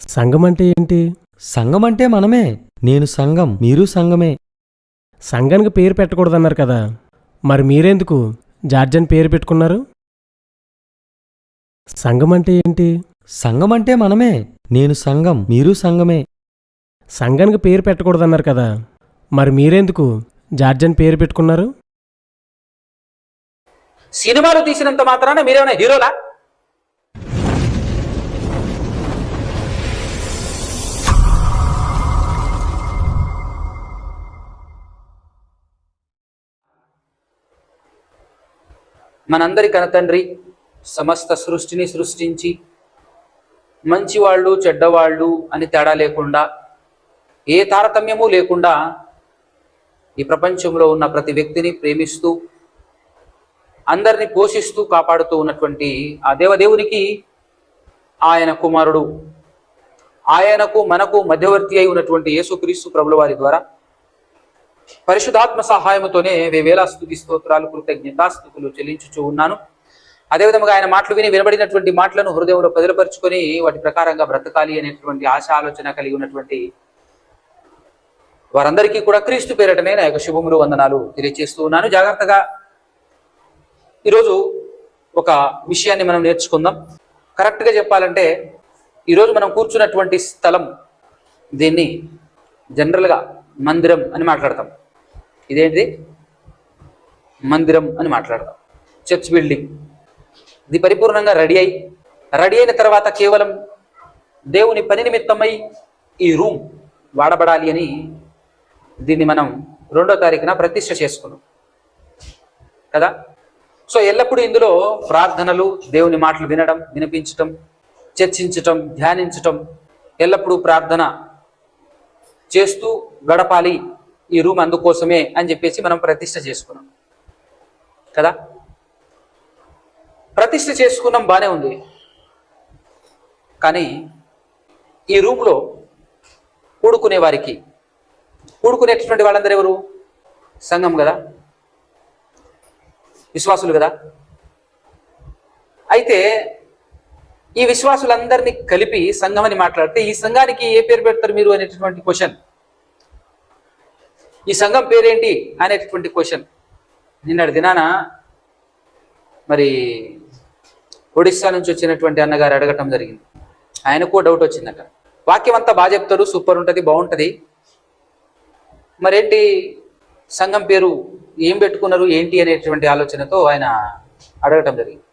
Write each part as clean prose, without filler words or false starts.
సంఘం అంటే ఏంటి? సంఘం అంటే మనమే. నేను సంఘం, మీరు సంఘమే. సంఘానికి పేరు పెట్టకూడదన్నారు కదా, మరి మీరెందుకు జార్జ్ అని పేరు పెట్టుకున్నారు? సంఘం అంటే ఏంటి? సంఘం అంటే మనమే. నేను సంఘం, మీరు సంఘమే. సంఘానికి పేరు పెట్టకూడదన్నారు కదా, మరి మీరెందుకు జార్జ్ అని పేరు పెట్టుకున్నారు? సినిమాలు తీసినంత మాత్రాన మీరేమైనా హీరోలా? మనందరి కనతండ్రి సమస్త సృష్టిని సృష్టించి మంచివాళ్ళు చెడ్డవాళ్ళు అని తేడా లేకుండా, ఏ తారతమ్యము లేకుండా ఈ ప్రపంచంలో ఉన్న ప్రతి వ్యక్తిని ప్రేమిస్తూ అందరినీ పోషిస్తూ కాపాడుతూ ఉన్నటువంటి ఆ దేవదేవునికి ఆయన కుమారుడు, ఆయనకు మనకు మధ్యవర్తి అయి ఉన్నటువంటి యేసుక్రీస్తు ప్రభుల వారి ద్వారా పరిశుద్ధాత్మ సహాయముతోనే వేవేల స్తుతి స్తోత్రాలు కృతజ్ఞతాస్తుతులు చెల్లించుచూ ఉన్నాను. అదేవిధంగా ఆయన మాటలు వినబడినటువంటి మాటలను హృదయంలో బదిలపరుచుకొని వాటి ప్రకారంగా బ్రతకాలి అనేటువంటి ఆశ ఆలోచన కలిగి ఉన్నటువంటి వారందరికీ కూడా క్రీస్తు పేరటనే నా యొక్క శుభములు వందనాలు తెలియజేస్తూ ఉన్నాను. జాగ్రత్తగా ఈరోజు ఒక విషయాన్ని మనం నేర్చుకుందాం. కరెక్ట్గా చెప్పాలంటే ఈరోజు మనం కూర్చున్నటువంటి స్థలం, దీన్ని జనరల్గా మందిరం అని మాట్లాడతాం. ఇదేంటిది? మందిరం అని మాట్లాడతాం. Church building. ఇది పరిపూర్ణంగా రెడీ అయిన తర్వాత కేవలం దేవుని పని నిమిత్తమై ఈ రూమ్ వాడబడాలి అని దీన్ని మనం 2వ తారీఖున ప్రతిష్ఠ చేసుకున్నాం కదా. సో ఎల్లప్పుడూ ఇందులో ప్రార్థనలు, దేవుని మాటలు వినడం, వినిపించటం, చర్చించటం, ధ్యానించటం, ఎల్లప్పుడూ ప్రార్థన చేస్తూ గడపాలి ఈ రూమ్ అందుకోసమే అని చెప్పేసి మనం ప్రతిష్ఠ చేసుకున్నాం కదా. ప్రతిష్ఠ చేసుకున్నాం, బాగానే ఉంది. కానీ ఈ రూమ్లో కూడుకునే వారికి, కూడుకునేటటువంటి వాళ్ళందరూ ఎవరు? సంఘం కదా, విశ్వాసులు కదా. అయితే ఈ విశ్వాసులందరినీ కలిపి సంఘం అని మాట్లాడితే ఈ సంఘానికి ఏ పేరు పెడతారు మీరు అనేటటువంటి క్వశ్చన్, ఈ సంఘం పేరేంటి అనేటటువంటి క్వశ్చన్ నిన్నటి దినాన మరి ఒడిస్సా నుంచి వచ్చినటువంటి అన్నగారు అడగటం జరిగింది. ఆయనకు డౌట్ వచ్చిందట. వాక్యం అంతా బాగా చెప్తారు, సూపర్ ఉంటుంది, బాగుంటుంది, మరేంటి సంఘం పేరు ఏం పెట్టుకున్నారు ఏంటి అనేటువంటి ఆలోచనతో ఆయన అడగటం జరిగింది.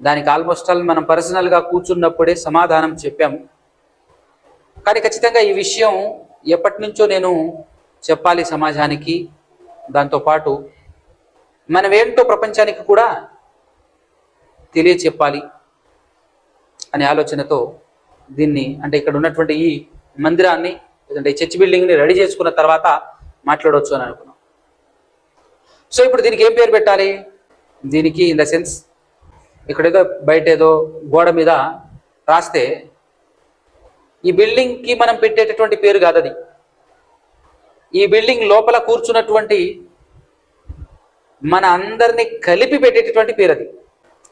దానికి ఆల్మోస్ట్ ఆల్ మనం పర్సనల్గా కూర్చున్నప్పుడే సమాధానం చెప్పాము. కానీ ఖచ్చితంగా ఈ విషయం ఎప్పటి నుంచో నేను చెప్పాలి సమాజానికి, దాంతోపాటు మనమేంటో ప్రపంచానికి కూడా తెలియచెప్పాలి అనే ఆలోచనతో దీన్ని, అంటే ఇక్కడ ఉన్నటువంటి ఈ మందిరాన్ని, లేదంటే ఈ చర్చ్ బిల్డింగ్ని రెడీ చేసుకున్న తర్వాత మాట్లాడవచ్చు అని అనుకున్నాం. సో ఇప్పుడు దీనికి ఏం పేరు పెట్టాలి? దీనికి ఇన్ ద సెన్స్ ఇక్కడేదో బయట ఏదో గోడ మీద రాస్తే ఈ బిల్డింగ్కి మనం పెట్టేటటువంటి పేరు కాదు అది. ఈ బిల్డింగ్ లోపల కూర్చున్నటువంటి మన అందరినీ కలిపి పెట్టేటటువంటి పేరు అది,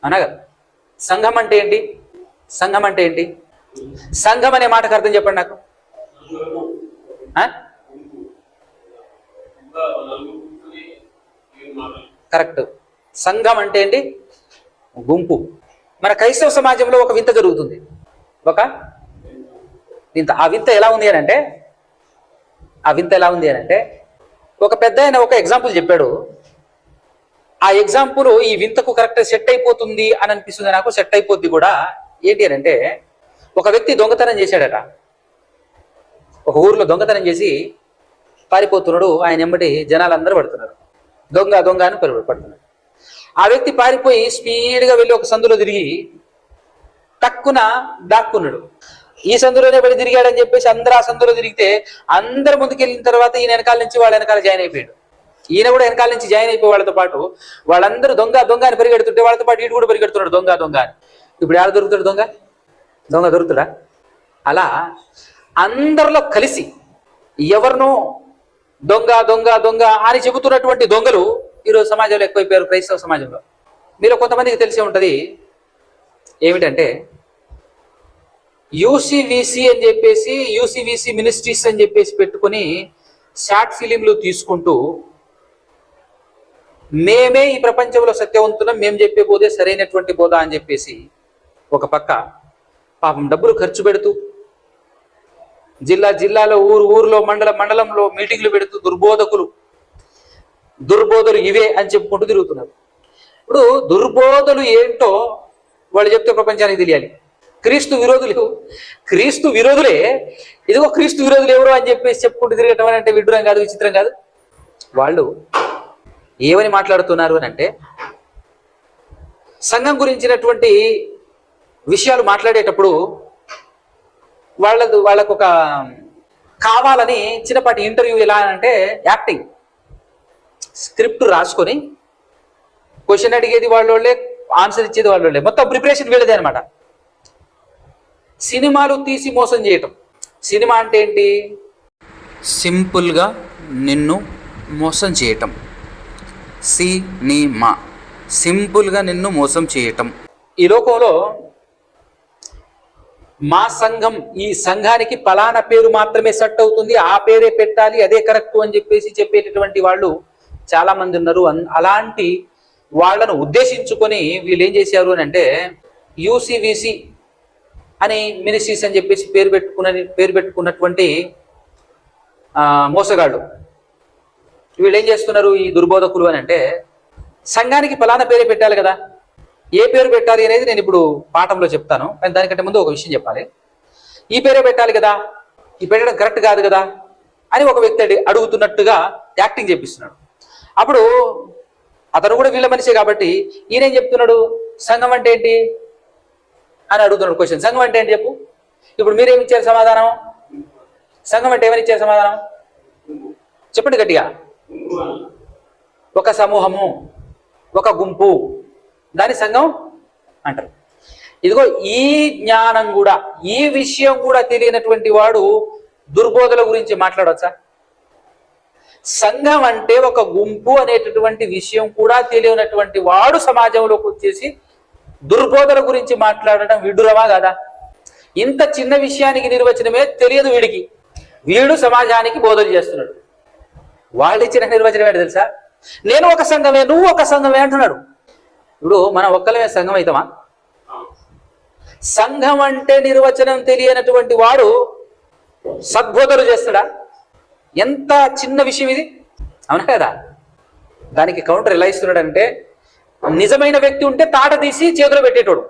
అనగా సంఘం అంటే ఏంటి? సంఘం అంటే ఏంటి? సంఘం అనే మాటకు అర్థం చెప్పండి నాకు. కరెక్ట్. సంఘం అంటే ఏంటి? గుంపు. మన క్రైస్తవ సమాజంలో ఒక వింత జరుగుతుంది, ఒక వింత. ఆ వింత ఎలా ఉంది అని అంటే, ఒక పెద్ద ఆయన ఒక ఎగ్జాంపుల్ చెప్పాడు. ఆ ఎగ్జాంపుల్ ఈ వింతకు కరెక్ట్ సెట్ అయిపోతుంది అని అనిపిస్తుంది నాకు, సెట్ అయిపోద్ది కూడా. ఏంటి అని అంటే, ఒక వ్యక్తి దొంగతనం చేశాడట. ఒక ఊర్లో దొంగతనం చేసి పారిపోతున్నాడు. ఆయన ఎమ్మటి జనాలందరూ పడుతున్నారు, దొంగ దొంగ అని పడుతున్నాడు. ఆ వ్యక్తి పారిపోయి స్పీడ్గా వెళ్ళి ఒక సందులో తిరిగి టక్కున దాక్కున్నాడు. ఈ సందులోనే పడి తిరిగాడని చెప్పేసి అందరూ ఆ సందులో తిరిగితే అందరు ముందుకెళ్ళిన తర్వాత ఈయన వెనకాల నుంచి వాళ్ళ వెనకాల జాయిన్ అయిపోయాడు. ఈయన కూడా వెనకాల నుంచి జాయిన్ అయిపోయి వాళ్ళతో పాటు వాళ్ళందరూ దొంగ దొంగ అని పరిగెడుతుంటే వాళ్ళతో పాటు ఇటు కూడా పరిగెడుతున్నాడు దొంగ దొంగ అని. ఇప్పుడు ఎవరు దొరుకుతాడు? దొంగ దొరుకుతాడా? అలా అందరిలో కలిసి ఎవరినో దొంగ దొంగ దొంగ అని చెబుతున్నటువంటి దొంగలు ఈరోజు సమాజంలో ఎక్కువైపోయారు. క్రైస్తవ సమాజంలో మీలో కొంతమందికి తెలిసే ఉంటుంది ఏమిటంటే, యూసీవీసీ అని చెప్పేసి యూసీవీసీ మినిస్ట్రీస్ అని చెప్పేసి పెట్టుకొని షార్ట్ ఫిలింలు తీసుకుంటూ మేమే ఈ ప్రపంచంలో సత్యవంతులం, మేము చెప్పే బోధే సరైనటువంటి బోధ అని చెప్పేసి ఒక పక్క పాపం డబ్బులు ఖర్చు పెడుతూ జిల్లాలో ఊర్లో మండలంలో మీటింగ్లు పెడుతూ దుర్బోధలు ఇవే అని చెప్పుకుంటూ తిరుగుతున్నారు. ఇప్పుడు దుర్బోధలు ఏంటో వాళ్ళు చెప్తే ప్రపంచానికి తెలియాలి. క్రీస్తు విరోధులే ఇదిగో క్రీస్తు విరోధులు ఎవరు అని చెప్పేసి చెప్పుకుంటూ తిరగటం అంటే విడ్డూరం కాదు, విచిత్రం కాదు. వాళ్ళు ఏమని మాట్లాడుతున్నారు అని అంటే, సంఘం గురించినటువంటి విషయాలు మాట్లాడేటప్పుడు వాళ్ళకు ఒక కావాలని చిన్నపాటి ఇంటర్వ్యూ ఎలా అంటే యాక్టింగ్ స్క్రిప్ట్ రాసుకొని క్వశ్చన్ అడిగేది వాళ్ళోళ్ళే, ఆన్సర్ ఇచ్చేది వాళ్ళోళ్ళే, మొత్తం ప్రిపరేషన్ వీళ్ళదే అనమాట. సినిమాలు తీసి మోసం చేయటం. సినిమా అంటే ఏంటి? సింపుల్గా నిన్ను మోసం చేయటం. సినిమా సింపుల్గా నిన్ను మోసం చేయటం. ఈ లోకంలో మా సంఘం, ఈ సంఘానికి ఫలానా పేరు మాత్రమే సెట్ అవుతుంది, ఆ పేరే పెట్టాలి, అదే కరెక్ట్ అని చెప్పేసి చెప్పేటటువంటి వాళ్ళు చాలా మంది ఉన్నారు. అలాంటి వాళ్ళను ఉద్దేశించుకొని వీళ్ళు ఏం చేశారు అని అంటే యూసీవీసీ అని మినిస్ట్రీస్ అని చెప్పేసి పేరు పెట్టుకున్నటువంటి మోసగాళ్ళు వీళ్ళు ఏం చేస్తున్నారు, ఈ దుర్బోధకులు అని అంటే సంఘానికి ఫలానా పేరే పెట్టాలి కదా, ఏ పేరు పెట్టాలి అనేది నేను ఇప్పుడు పాఠంలో చెప్తాను. కానీ దానికంటే ముందు ఒక విషయం చెప్పాలి. ఈ పేరే పెట్టాలి కదా, ఈ పెట్టడం కరెక్ట్ కాదు కదా అని ఒక వ్యక్తి అడుగుతున్నట్టుగా యాక్టింగ్ చేపిస్తున్నాడు. అప్పుడు అతను కూడా వీళ్ళ మనిషే కాబట్టి ఈయనేం చెప్తున్నాడు, సంఘం అంటే ఏంటి అని అడుగుతున్నాడు క్వశ్చన్. సంఘం అంటే ఏంటి చెప్పు. ఇప్పుడు మీరేమి ఇచ్చారు సమాధానం? సంఘం అంటే ఏమని ఇచ్చారు సమాధానం చెప్పండి గట్టిగా. ఒక సమూహము, ఒక గుంపు, దాని సంఘం అంటారు. ఇదిగో ఈ జ్ఞానం కూడా, ఈ విషయం కూడా తెలియనటువంటి వాడు దుర్బోధల గురించి మాట్లాడవచ్చా? సంఘం అంటే ఒక గుంపు అనేటటువంటి విషయం కూడా తెలియనటువంటి వాడు సమాజంలోకి వచ్చేసి దుర్బోధల గురించి మాట్లాడటం విడ్డూరమా కాదా? ఇంత చిన్న విషయానికి నిర్వచనమే తెలియదు వీడికి, వీడు సమాజానికి బోధలు చేస్తున్నాడు. వాళ్ళు ఇచ్చిన నిర్వచనం ఏంటి తెలుసా? నేను ఒక సంఘమే, నువ్వు ఒక సంఘమే అంటున్నాడు. ఇప్పుడు మనం ఒక్కలమే సంఘం అవుతామా? సంఘం అంటే నిర్వచనం తెలియనటువంటి వాడు సద్బోధలు చేస్తాడా? ఎంత చిన్న విషయం ఇది, అవునా కదా? దానికి కౌంటర్ ఎలా ఇస్తున్నాడంటే, నిజమైన వ్యక్తి ఉంటే తాట తీసి చేతిలో పెట్టేటోడు,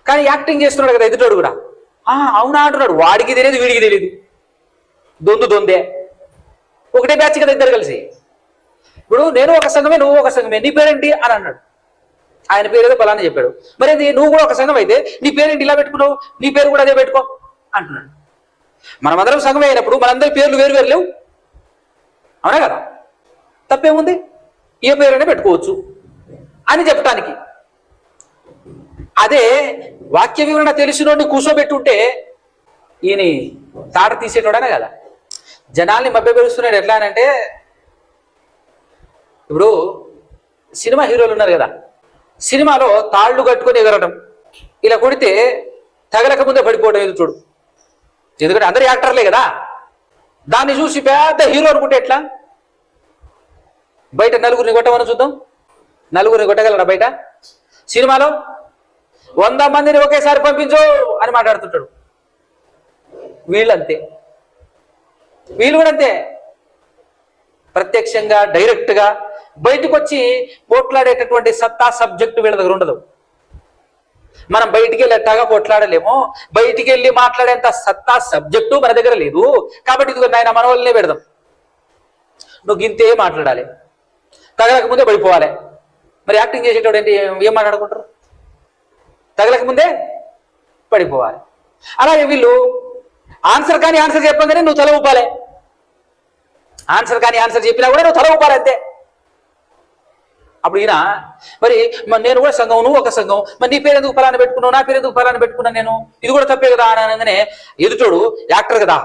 కానీ యాక్టింగ్ చేస్తున్నాడు కదా ఎదుటోడు కూడా. అవునా అంటున్నాడు. వాడికి తెలియదు, వీడికి తెలియదు, దొందే, ఒకటే బ్యాచ్ కదా ఇద్దరు కలిసి. ఇప్పుడు నేను ఒక సంఘమే, నువ్వు ఒక సంఘమే, నీ పేరేంటి అని అన్నాడు. ఆయన పేరు ఏదో ఫలానా చెప్పాడు. మరి నువ్వు కూడా ఒక సంఘం అయితే నీ పేరేంటి ఇలా పెట్టుకున్నావు, నీ పేరు కూడా అదే పెట్టుకో అంటున్నాడు. మనమందరం సంఘం అయినప్పుడు మనందరి పేర్లు వేరు లేవు, అవునా కదా? తప్పేముంది, ఏ పేరైనా పెట్టుకోవచ్చు అని చెప్పటానికి. అదే వాక్య వివరణ తెలిసినోడిని కూర్చోబెట్టుంటే ఈయన తాట తీసేటోడనే కదా. జనాల్ని మభ్యపెరుస్తున్నాడు. ఎట్లా అంటే, ఇప్పుడు సినిమా హీరోలు ఉన్నారు కదా, సినిమాలో తాళ్ళు కట్టుకొని ఎగరటం, ఇలా కొడితే తగలక ముందే పడిపోవడం ఎదుటోడు. ఎందుకంటే అందరు యాక్టర్లే కదా. దాన్ని చూసి పెద్ద హీరో అనుకుంటే ఎట్లా? బయట నలుగురిని కొట్టమని చూద్దాం, నలుగురిని కొట్టగలరా బయట? సినిమాలో 100 మందిని ఒకేసారి పంపించు అని మాట్లాడుతుంటాడు. వీళ్ళంతే, వీళ్ళు కూడా అంతే. ప్రత్యక్షంగా డైరెక్ట్గా బయటకు వచ్చి పోట్లాడేటటువంటి సత్తా సబ్జెక్టు వీళ్ళ దగ్గర ఉండదు. మనం బయటికి వెళ్ళి ఎట్టాగా పోట్లాడలేమో, బయటికి వెళ్ళి మాట్లాడేంత సత్తా సబ్జెక్టు మన దగ్గర లేదు. కాబట్టి ఇది నాయన మన వాళ్ళనే పెడదాం, నువ్వు గింతే మాట్లాడాలి, తగలక ముందే పడిపోవాలి. మరి యాక్టింగ్ చేసేటోడు ఏంటి, ఏం మాట్లాడుకుంటారు? తగలక ముందే పడిపోవాలి. అలాగే వీళ్ళు ఆన్సర్ కానీ ఆన్సర్ చెప్పగానే నువ్వు తల ఊపాలి, ఆన్సర్ కానీ ఆన్సర్ చెప్పినా కూడా నువ్వు తల ఊపాలి అంతే. అప్పుడు ఈయన మరి నేను కూడా సంఘం, నువ్వు ఒక సంఘం, మరి నీ పేరు ఎందుకు ఫలానా పెట్టుకున్నావు, నా పేరు ఎందుకు ఫలానా పెట్టుకున్నాను నేను, ఇది కూడా తప్పే కదా అని అనగానే ఎదుటోడు యాక్టర్ కదా,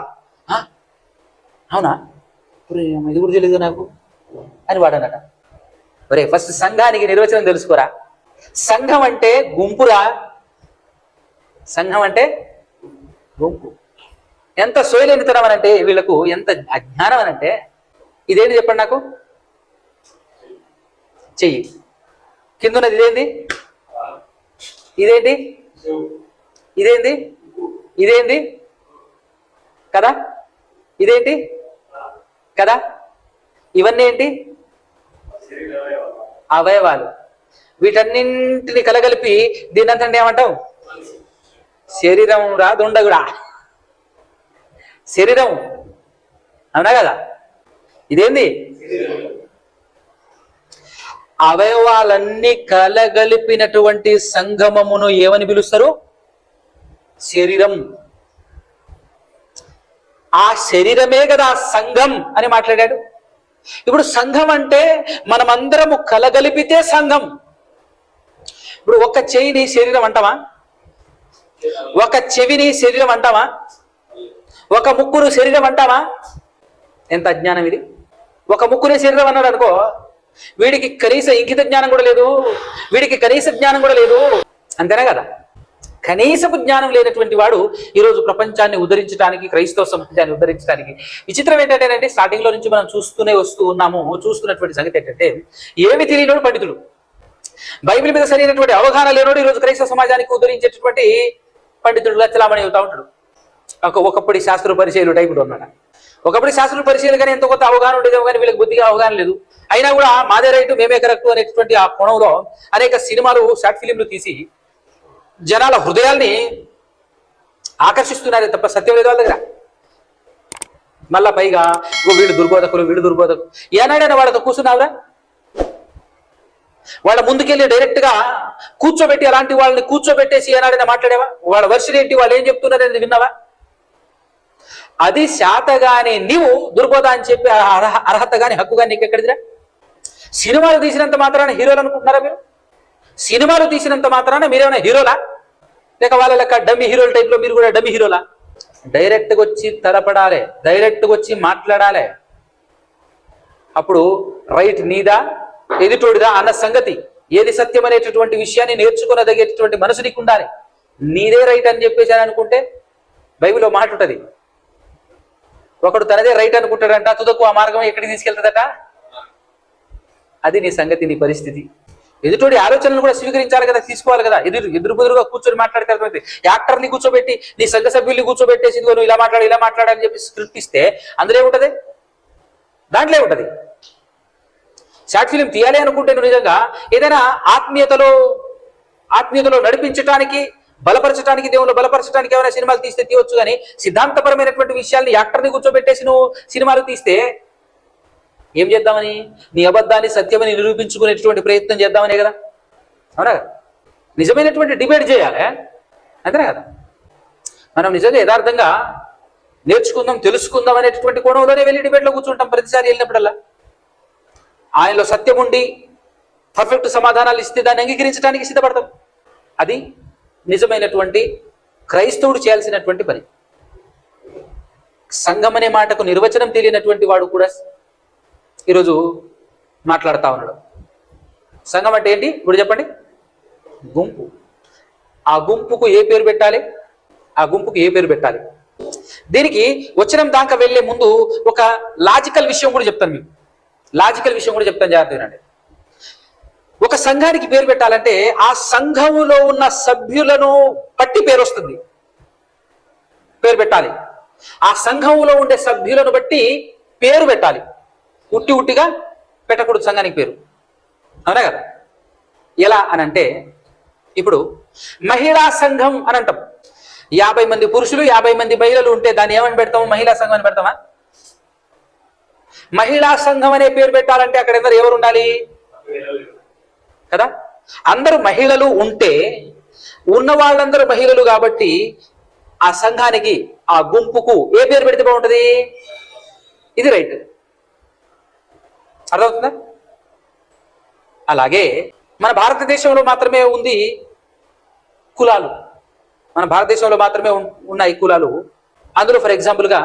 అవునా ఇది కూడా తెలియదు నాకు అని వాడనట. ఒరే ఫస్ట్ సంఘానికి నిర్వచనం తెలుసుకోరా. సంఘం అంటే గుంపురా, సంఘం అంటే గుంపు. ఎంత సోయలేనితనం అనంటే వీళ్ళకు, ఎంత అజ్ఞానం అనంటే, ఇదేంటి చెప్పండి నాకు? చెయ్యి. కిందున్నది ఇదేంది? ఇదేంటి? ఇదేంటి? ఇదేంటి కదా? ఇదేంటి కదా? ఇవన్నీ ఏంటి? అవయవాలు. వీటన్నింటిని కలగలిపి దీన్నంతంటే ఏమంటాం? శరీరం రా దుండగుడా, శరీరం. అవునా కదా? ఇదేంది? అవయవాలన్నీ కలగలిపినటువంటి సంగమమును ఏమని పిలుస్తారు? శరీరం. ఆ శరీరమే కదా సంఘం అని మాట్లాడాడు. ఇప్పుడు సంఘం అంటే మనమందరము కలగలిపితే సంఘం. ఇప్పుడు ఒక చెయ్యిని శరీరం అంటామా? ఒక చెవిని శరీరం అంటామా? ఒక ముక్కును శరీరం అంటామా? ఎంత అజ్ఞానం ఇది! ఒక ముక్కునే శరీరం అన్నాడు అనుకో, వీడికి కనీస ఇంకిత జ్ఞానం కూడా లేదు, వీడికి కనీస జ్ఞానం కూడా లేదు. అంతేనా కదా? కనీసపు జ్ఞానం లేనటువంటి వాడు ఈరోజు ప్రపంచాన్ని ఉద్ధరించడానికి, క్రైస్తవ సమాజాన్ని ఉద్ధరించడానికి. విచిత్రం ఏంటంటే, స్టార్టింగ్ లో నుంచి మనం చూస్తున్నటువంటి సంగతి ఏంటంటే, ఏమి తెలియనోడు పండితుడు, బైబిల్ మీద సరైనటువంటి అవగాహన లేనోడు ఈరోజు క్రైస్తవ సమాజానికి ఉద్ధరించేటటువంటి పండితుడు లచ్చలామణి అవుతా ఉంటాడు. ఒకప్పుడు శాస్త్ర పరిచయలు టైపులో ఉన్నాడు. ఒకప్పుడు శాస్త్ర పరిచయలు కానీ ఎంతో కొంత అవగాహన ఉండేదేమో, కానీ వీళ్ళకి బుద్ధిగా అవగాహన లేదు. అయినా కూడా మాదే రైట్, మేమే కరెక్ట్ అనేటువంటి ఆ కోణంలో అనేక సినిమాలు, షార్ట్ ఫిలింలు తీసి జనాల హృదయాల్ని ఆకర్షిస్తున్నారే తప్ప సత్యం లేదు వాళ్ళ దగ్గర. మళ్ళా పైగా వీళ్ళు దుర్బోధకులు. ఏనాడైనా వాళ్ళతో కూర్చున్నావురా? వాళ్ళ ముందుకెళ్ళి డైరెక్ట్ గా కూర్చోబెట్టి, అలాంటి వాళ్ళని కూర్చోబెట్టేసి ఏనాడైనా మాట్లాడేవా? వాళ్ళ వర్షం ఏంటి, వాళ్ళు ఏం చెప్తున్నారు అనేది విన్నావా? అది శాతగానే నీవు దుర్బోధ అని చెప్పి అర్హత గాని హక్కు గాని నీకెక్కడిదిరా? సినిమాలు తీసినంత మాత్రాన హీరోలు అనుకుంటున్నారా మీరు? సినిమాలు తీసినంత మాత్రాన మీరేమైనా హీరోలా? లేక వాళ్ళ లెక్క డమ్మి హీరోల టైప్లో మీరు కూడా డమ్మి హీరోలా? డైరెక్ట్గా వచ్చి తలపడాలి, డైరెక్ట్గా వచ్చి మాట్లాడాలి. అప్పుడు రైట్ నీదా ఎదుటోడిదా అన్న సంగతి, ఏది సత్యం అనేటటువంటి విషయాన్ని నేర్చుకునదగేటటువంటి మనసు నీకు ఉండాలి. నీదే రైట్ అని చెప్పేసి అనుకుంటే బైబిల్లో మాట ఉంటుంది, ఒకడు తనదే రైట్ అనుకుంటాడంట, తుదకు ఆ మార్గం ఎక్కడికి తీసుకెళ్తుందట. అది నీ సంగతి, నీ పరిస్థితి. ఎదుటోడి ఆలోచనలు కూడా స్వీకరించాలి కదా, తీసుకోవాలి కదా. ఎదురుబెదురుగా కూర్చొని మాట్లాడితే అర్థమైంది. యాక్టర్ని కూర్చోబెట్టి, నీ సంఘ సభ్యుల్ని కూర్చోబెట్టేసి నువ్వు ఇలా మాట్లాడాలని చెప్పి స్క్రిప్ట్ ఇస్తే అందులో ఏముంటది? దాంట్లో ఏముంటది? షార్ట్ ఫిలిం తీయాలి అనుకుంటే నువ్వు నిజంగా ఏదైనా ఆత్మీయతలో నడిపించడానికి, బలపరచడానికి, దేవుళ్ళు బలపరచడానికి ఏమైనా సినిమాలు తీస్తే తీయవచ్చు. కానీ సిద్ధాంతపరమైనటువంటి విషయాల్ని యాక్టర్ని కూర్చోబెట్టేసి నువ్వు సినిమాలు తీస్తే ఏం చేద్దామని? నీ అబద్ధాన్ని సత్యమని నిరూపించుకునేటువంటి ప్రయత్నం చేద్దామనే కదా. అవునా కదా? నిజమైనటువంటి డిబేట్ చేయాలి, అంతేనా కదా? మనం నిజంగా యథార్థంగా నేర్చుకుందాం, తెలుసుకుందాం అనేటటువంటి కోణంలోనే వెళ్ళి డిబేట్లో కూర్చుంటాం ప్రతిసారి వెళ్ళినప్పుడల్లా. ఆయనలో సత్యం ఉండి పర్ఫెక్ట్ సమాధానాలు ఇస్తే దాన్ని అంగీకరించడానికి సిద్ధపడతాం. అది నిజమైనటువంటి క్రైస్తవుడు చేయాల్సినటువంటి పని. సంఘం అనే మాటకు నిర్వచనం తెలియనటువంటి వాడు కూడా ఈరోజు మాట్లాడుతూ ఉన్నాడు. సంఘం అంటే ఏంటి ఇప్పుడు చెప్పండి? గుంపు. ఆ గుంపుకు ఏ పేరు పెట్టాలి? దీనికి వచనం దాకా వెళ్లే ముందు ఒక లాజికల్ విషయం కూడా చెప్తాను మీకు. జాగ్రత్త వినండి. ఒక సంఘానికి పేరు పెట్టాలంటే ఆ సంఘములో ఉన్న సభ్యులను బట్టి పేరు వస్తుంది, పేరు పెట్టాలి. ఆ సంఘములో ఉండే సభ్యులను బట్టి పేరు పెట్టాలి. ఉట్టిగా పెట్టకూడదు సంఘానికి పేరు. అవునా కదా? ఎలా అనంటే, ఇప్పుడు మహిళా సంఘం అని అంటాం. 50 మంది పురుషులు 50 మంది మహిళలు ఉంటే దాన్ని ఏమని పెడతాము? మహిళా సంఘం అని పెడతామా? మహిళా సంఘం అనే పేరు పెట్టాలంటే అక్కడ ఎవరు ఉండాలి కదా? అందరూ మహిళలు ఉంటే, ఉన్న వాళ్ళందరూ మహిళలు కాబట్టి ఆ సంఘానికి, ఆ గుంపుకు ఏ పేరు పెడితే బాగుంటుంది? ఇది రైట్. అర్థమవుతుందా? అలాగే మన భారతదేశంలో మాత్రమే ఉంది కులాలు. ఉన్నాయి కులాలు. అందులో ఫర్ ఎగ్జాంపుల్గా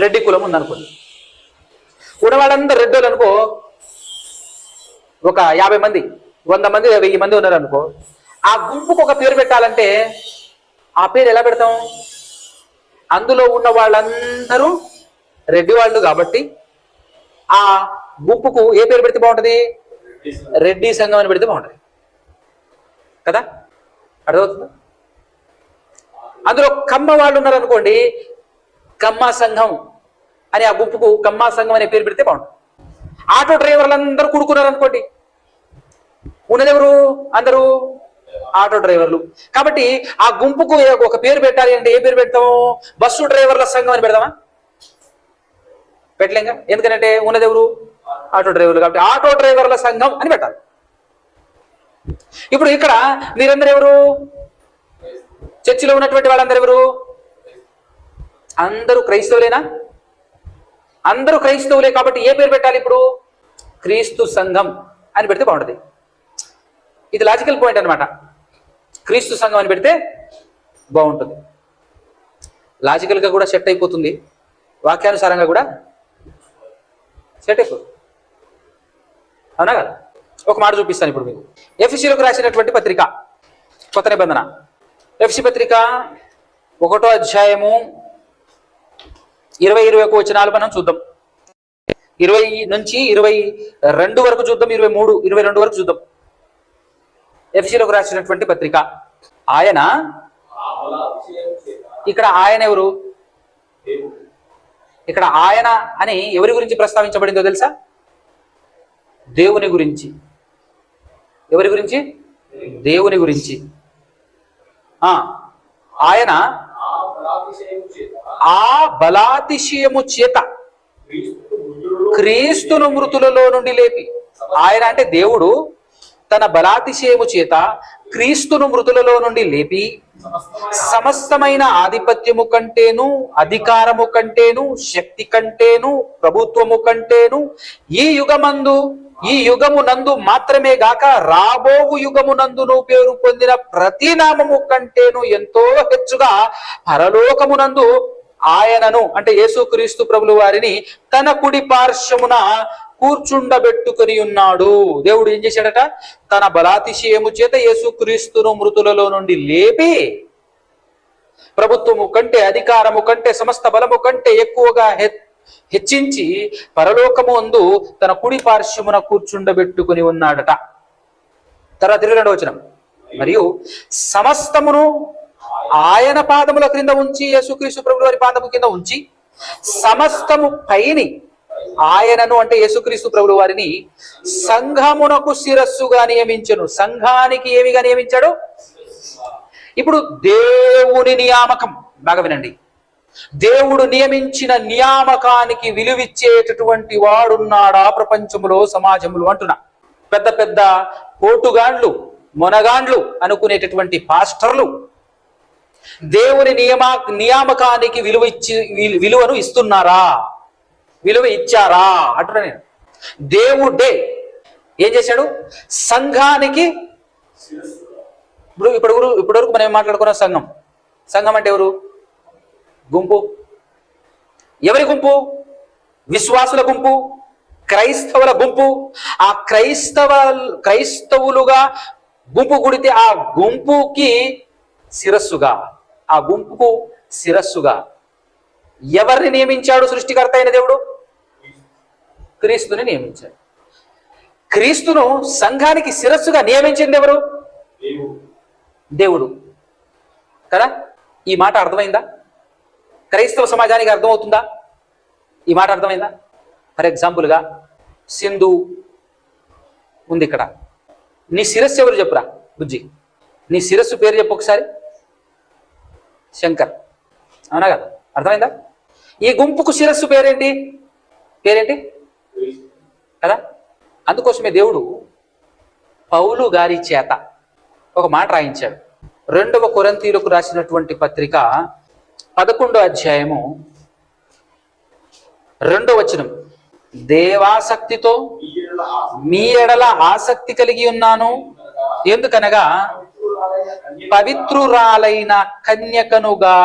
రెడ్డి కులం ఉందనుకోండి. ఉన్నవాళ్ళందరూ రెడ్డోళ్ళు అనుకో, ఒక 50 మంది 100 మంది 1000 మంది ఉన్నారు అనుకో. ఆ గుంపుకు ఒక పేరు పెట్టాలంటే ఆ పేరు ఎలా పెడతాం? అందులో ఉన్న వాళ్ళందరూ రెడ్డి వాళ్ళు కాబట్టి ఆ గుంపుకు ఏ పేరు పెడితే బాగుంటుంది? రెడ్డి సంఘం అని పెడితే బాగుంటుంది కదా, అర్థమవుతుందా? అందులో కమ్మ వాళ్ళు ఉన్నారనుకోండి, కమ్మ సంఘం అని ఆ గుంపుకు కమ్మ సంఘం అనే పేరు పెడితే బాగుంటుంది. ఆటో డ్రైవర్లు అందరూ కూడుకున్నారు అనుకోండి, ఉన్నదెవరు? అందరూ ఆటో డ్రైవర్లు. కాబట్టి ఆ గుంపుకు ఒక పేరు పెట్టాలి అంటే ఏ పేరు పెడతాము? బస్సు డ్రైవర్ల సంఘం అని పెడదామా? పెట్టలేంగా, ఎందుకంటే ఉన్నదెవరు? ఆటో డ్రైవర్లు. కాబట్టి ఆటో డ్రైవర్ల సంఘం అని పెట్టాలి. ఇప్పుడు ఇక్కడ మీరందరూ ఎవరు? చర్చిలో ఉన్నటువంటి వాళ్ళందరూ ఎవరు? అందరూ క్రైస్తవులేనా? అందరూ క్రైస్తవులే. కాబట్టి ఏ పేరు పెట్టాలి ఇప్పుడు? క్రీస్తు సంఘం అని పెడితే బాగుంటుంది. ఇది లాజికల్ పాయింట్ అన్నమాట. క్రీస్తు సంఘం అని పెడితే బాగుంటుంది. లాజికల్గా కూడా సెట్ అయిపోతుంది, వాక్యానుసారంగా కూడా సెట్ అయిపోతుంది. అవునా కదా? ఒక మాట చూపిస్తాను ఇప్పుడు మీకు. ఎఫెసీయులకు రాసినటువంటి పత్రిక, కొత్త నిబంధన, ఎఫెసీ పత్రిక 1వ అధ్యాయము 20-21 వచనాలు మనం చూద్దాం. 20 నుంచి 22 వరకు చూద్దాం, 23, 22 వరకు చూద్దాం. ఎఫెసీయులకు రాసినటువంటి పత్రిక. ఆయన, ఇక్కడ ఆయన ఎవరు? ఇక్కడ ఆయన అని ఎవరి గురించి ప్రస్తావించబడిందో తెలుసా? దేవుని గురించి. ఎవరి గురించి? దేవుని గురించి. ఆయన ఆ బలాతిశయము చేత క్రీస్తును మృతులలో నుండి లేపి, ఆయన అంటే దేవుడు తన బలాతిశయము చేత క్రీస్తును మృతులలో నుండి లేపి సమస్తమైన ఆధిపత్యము కంటేను, అధికారము కంటేను, శక్తి కంటేను, ప్రభుత్వము కంటేను ఈ యుగమునందు మాత్రమే గాక రాబోవు యుగమునందును పేరు పొందిన ప్రతి నామము కంటేను ఎంతో హెచ్చుగా పరలోకమునందు ఆయనను అంటే యేసుక్రీస్తు ప్రభుల వారిని తన కుడి పార్శ్వమున కూర్చుండబెట్టుకొని ఉన్నాడు. దేవుడు ఏం చేశాడట? తన బలాతిశయము చేత యేసుక్రీస్తును మృతులలో నుండి లేపి ప్రభుత్వము కంటే, అధికారము కంటే, సమస్త బలము కంటే ఎక్కువగా హెచ్చించి పరలోకము అందు తన కుడి పార్శ్వమున కూర్చుండబెట్టుకుని ఉన్నాడట. తర్వాత 22వ వచనం, మరియు సమస్తమును ఆయన పాదముల క్రింద ఉంచి, యేసుక్రీస్తు ప్రభువు వారి పాదము కింద ఉంచి సమస్తము పైని ఆయనను అంటే యేసుక్రీస్తు ప్రభువు వారిని సంఘమునకు శిరస్సుగా నియమించెను. సంఘానికి ఏమిగా నియమించాడు? ఇప్పుడు దేవుని నియామకం, బాగా వినండి. దేవుడు నియమించిన నియామకానికి విలువిచ్చేటటువంటి వాడున్నాడా ప్రపంచంలో, సమాజంలో అంటున్నా. పెద్ద పెద్ద పోటుగాండ్లు, మొనగాండ్లు అనుకునేటటువంటి పాస్టర్లు దేవుని నియామకానికి విలువను ఇస్తున్నారా? విలువ ఇచ్చారా అంటున్నా నేను. దేవుడే ఏం చేశాడు? సంఘానికి ఇప్పటివరకు మనం ఏం మాట్లాడుకున్నాం? సంఘం. సంఘం అంటే ఎవరు? గుంపు. ఎవరి గుంపు? విశ్వాసుల గుంపు, క్రైస్తవుల గుంపు. ఆ క్రైస్తవులుగా గుంపు కూడితే ఆ గుంపుకి శిరస్సుగా, ఆ గుంపుకు శిరస్సుగా ఎవరిని నియమించాడు? సృష్టికర్త అయిన దేవుడు క్రీస్తుని నియమించాడు. క్రీస్తును సంఘానికి శిరస్సుగా నియమించింది ఎవరు? దేవుడు కదా. ఈ మాట అర్థమైందా? క్రైస్తవ సమాజానికి అర్థమవుతుందా? ఈ మాట అర్థమైందా? ఫర్ ఎగ్జాంపుల్గా సింధు ఉంది ఇక్కడ. నీ శిరస్సు ఎవరు చెప్పురా బుజ్జి? నీ శిరస్సు పేరు చెప్పు ఒకసారి. శంకర్, అవునా కదా? అర్థమైందా? ఈ గుంపుకు శిరస్సు పేరేంటి? కదా. అందుకోసమే దేవుడు పౌలు గారి చేత ఒక మాట రాయించాడు. 2వ కొరింథీయులకు రాసినటువంటి పత్రిక 11వ అధ్యాయము 2వ వచనం, దేవాసక్తితో మీ ఎడల ఆసక్తి కలిగి ఉన్నాను, ఎందుకనగా పవిత్రురాలైన కన్యకనుగా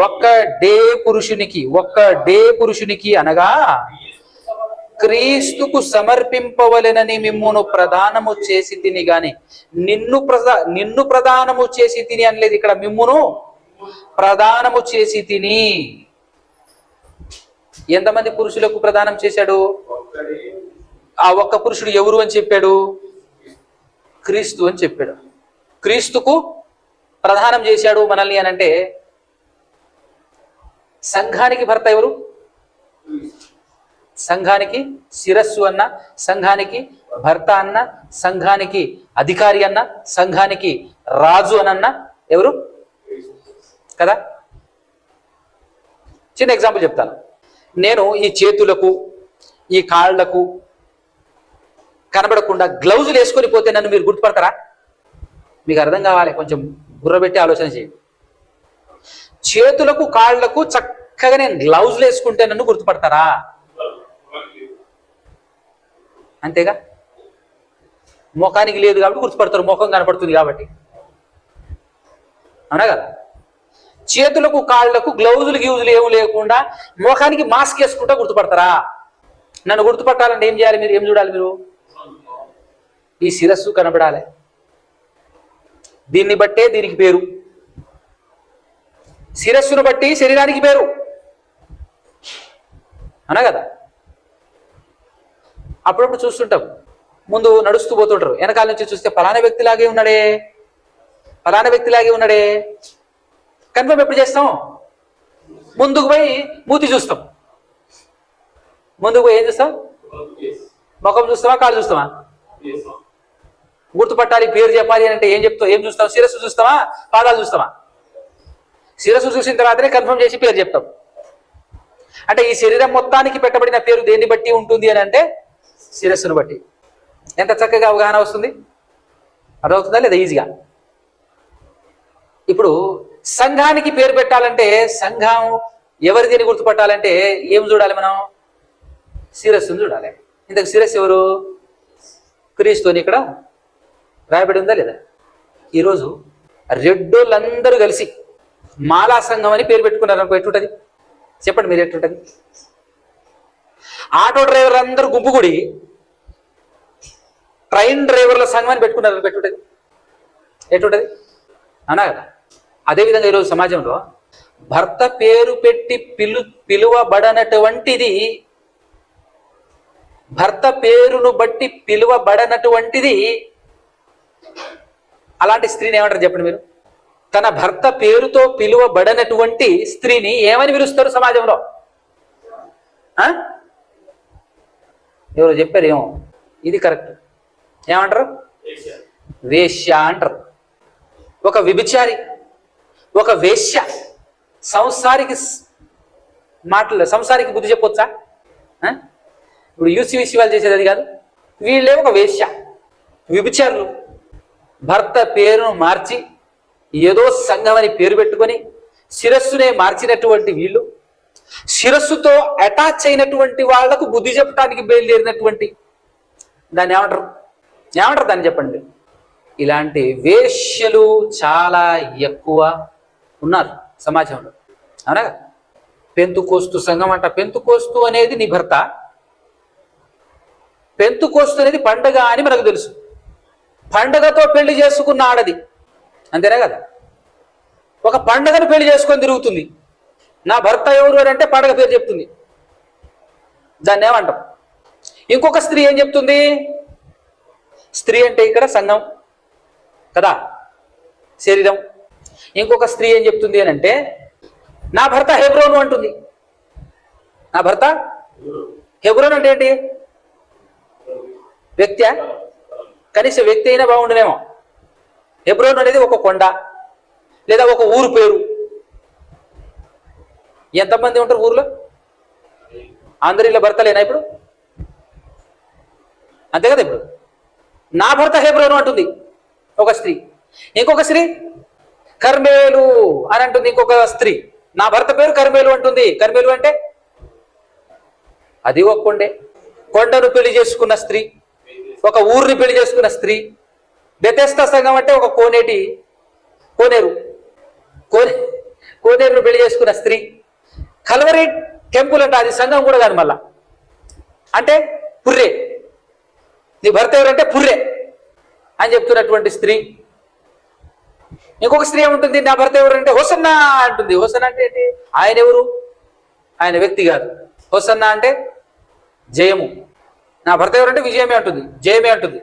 ఒక్కడే పురుషునికి అనగా క్రీస్తుకు సమర్పింపవలెనని మిమ్మును ప్రదానము చేసి తిని గాని నిన్ను ప్రదానము చేసి తిని అనలేదు. ఇక్కడ మిమ్మును ప్రదానము చేసి తిని. ఎంతమంది పురుషులకు ప్రదానం చేశాడు? ఆ ఒక్క పురుషుడు ఎవరు అని చెప్పాడు? క్రీస్తు అని చెప్పాడు. క్రీస్తుకు ప్రదానం చేశాడు మనల్ని అని అంటే సంఘానికి భర్త ఎవరు? సంఘానికి శిరస్సు అన్న, సంఘానికి భర్త అన్న, సంఘానికి అధికారి అన్న, సంఘానికి రాజు అనన్న ఎవరు కదా? చిన్న ఎగ్జాంపుల్ చెప్తాను. నేను ఈ చేతులకు ఈ కాళ్లకు కనబడకుండా గ్లౌజులు వేసుకొని పోతే నన్ను మీరు గుర్తుపడతారా? మీకు అర్థం కావాలి, కొంచెం బుర్రబెట్టి ఆలోచన చేయండి. చేతులకు కాళ్లకు చక్కగా నేను గ్లౌజులు వేసుకుంటే నన్ను గుర్తుపడతారా? అంతేగా. ముఖానికి లేదు కాబట్టి గుర్తుపడతారు, ముఖం కనపడుతుంది కాబట్టి. అవునా కదా? చేతులకు కాళ్లకు గ్లౌజులు గివుజులు ఏమి లేకుండా ముఖానికి మాస్క్ వేసుకుంటా గుర్తుపడతారా? నన్ను గుర్తుపట్టాలంటే ఏం చేయాలి? మీరు ఏం చూడాలి? మీరు ఈ శిరస్సు కనబడాలి. దీన్ని బట్టే దీనికి పేరు. శిరస్సును బట్టి శరీరానికి పేరు. అనా కదా? అప్పుడప్పుడు చూస్తుంటాం, ముందు నడుస్తూ పోతుంటారు, వెనకాల నుంచి చూస్తే ఫలానా వ్యక్తిలాగే ఉన్నాడే, ఫలానా వ్యక్తిలాగే ఉన్నాడే. కన్ఫర్మ్ ఎప్పుడు చేస్తాం? ముందుకు పోయి మూతి చూస్తాం. ముందుకు పోయి ఏం చూస్తాం? ముఖం చూస్తామా, కాళ్ళు చూస్తామా? గుర్తుపట్టాలి, పేరు చెప్పాలి అంటే ఏం చెప్తావు? ఏం చూస్తాం? శిరస్సు చూస్తామా, పాదాలు చూస్తామా? శిరస్సు చూసిన తర్వాతనే కన్ఫర్మ్ చేసి పేరు చెప్తాం. అంటే ఈ శరీరం మొత్తానికి పెట్టబడిన పేరు దేన్ని బట్టి ఉంటుంది అని అంటే శిరస్సును బట్టి. ఎంత చక్కగా అవగాహన వస్తుంది, అర్థమవుతుందా లేదా? ఈజీగా. ఇప్పుడు సంఘానికి పేరు పెట్టాలంటే సంఘం ఎవరిది అని గుర్తుపట్టాలంటే ఏం చూడాలి మనం? శిరస్సును చూడాలి. ఇంతకు శిరస్సు ఎవరు? క్రీస్తు అని ఇక్కడ రాయబడి ఉందా లేదా? ఈరోజు రెడ్డోళ్ళందరూ కలిసి మాలా సంఘం అని పేరు పెట్టుకున్నారు అనుకో, ఎట్టుంటది చెప్పండి మీరు? ఎట్టుంటది? ఆటో డ్రైవర్లు అందరూ గుంపుకూడి ట్రైన్ డ్రైవర్ల సంఘం అని పెట్టుకున్నారు అనుకో, ఎట్టుంటది? ఎట్టుంటది? అవునా కదా? అదేవిధంగా ఈరోజు సమాజంలో భర్త పేరు పెట్టి పిలువబడనటువంటిది, భర్త పేరును బట్టి పిలువబడనటువంటిది, అలాంటి స్త్రీని ఏమంటారు చెప్పండి మీరు? తన భర్త పేరుతో పిలువబడనటువంటి స్త్రీని ఏమని పిలుస్తారు సమాజంలో? ఎవరు చెప్పారు? ఏమో ఇది కరెక్ట్. ఏమంటారు? వేశ్య అంటారు. ఒక విభిచారి, ఒక వేశ్య సంసారికి మాటలు, సంసారికి బుద్ధి చెప్పొచ్చా? ఇప్పుడు యూసీ వాళ్ళు చేసేది అది కాదు. వీళ్ళే ఒక వేశ్య, విభిచారులు. భర్త పేరును మార్చి ఏదో సంఘం అని పేరు పెట్టుకొని శిరస్సునే మార్చినటువంటి వీళ్ళు, శిరస్సుతో అటాచ్ అయినటువంటి వాళ్లకు బుద్ధి చెప్పడానికి బయలుదేరినటువంటి దాన్ని ఏమంటారు? ఏమంటారు దాన్ని చెప్పండి? ఇలాంటి వేశ్యలు చాలా ఎక్కువ ఉన్నారు సమాజంలో. అవునా? పెంతుకోస్తు సంఘం అంట. పెంతుకోస్తు అనేది నీ భర్త, పెంతుకోస్తు అనేది పండగ అని మనకు తెలుసు. పండగతో పెళ్లి చేసుకున్న ఆడది, అంతేనా కదా? ఒక పండగను పెళ్లి చేసుకొని తిరుగుతుంది. నా భర్త ఎవరు అని అంటే పండగ పేరు చెప్తుంది. దాన్ని ఏమంటాం? ఇంకొక స్త్రీ ఏం చెప్తుంది? స్త్రీ అంటే ఇక్కడ సంఘం కదా, శరీరం. ఇంకొక స్త్రీ ఏం చెప్తుంది అని అంటే నా భర్త హెబ్రోను అంటుంది. నా భర్త హెబ్రోన్ అంటే ఏంటి? వ్యక్తి? కనీసం వ్యక్తి అయినా బాగుండునేమో. హెబ్రోన్ అనేది ఒక కొండ లేదా ఒక ఊరు పేరు. ఎంతమంది ఉంటారు ఊర్లో? అందరిలో భర్తలేనా ఇప్పుడు? అంతే కదా. ఇప్పుడు నా భర్త హెబ్రోను అంటుంది ఒక స్త్రీ. ఇంకొక స్త్రీ కర్మేలు అని అంటుంది. ఇంకొక స్త్రీ నా భర్త పేరు కర్మేలు అంటుంది. కర్మేలు అంటే అది ఒక కొండే. కొండను పెళ్లి చేసుకున్న స్త్రీ, ఒక ఊరిని పెళ్లి చేసుకున్న స్త్రీ. బెతెస్దా సంఘం అంటే ఒక కోనేరును పెళ్లి చేసుకున్న స్త్రీ. కల్వరి టెంపుల్ అంటే అది సంఘం కూడా కాదు మళ్ళా. అంటే పుర్రే, నీ భర్త ఎవరంటే పుర్రే అని చెప్తున్నటువంటి స్త్రీ. ఇంకొక స్త్రీ ఏముంటుంది, నా భర్త ఎవరు అంటే హోసన్నా అంటుంది. హోసన్నా అంటే ఏంటి? ఆయన ఎవరు? ఆయన వ్యక్తి కాదు. హోసన్నా అంటే జయము. నా భర్త ఎవరంటే విజయమే అంటుంది, జయమే అంటుంది.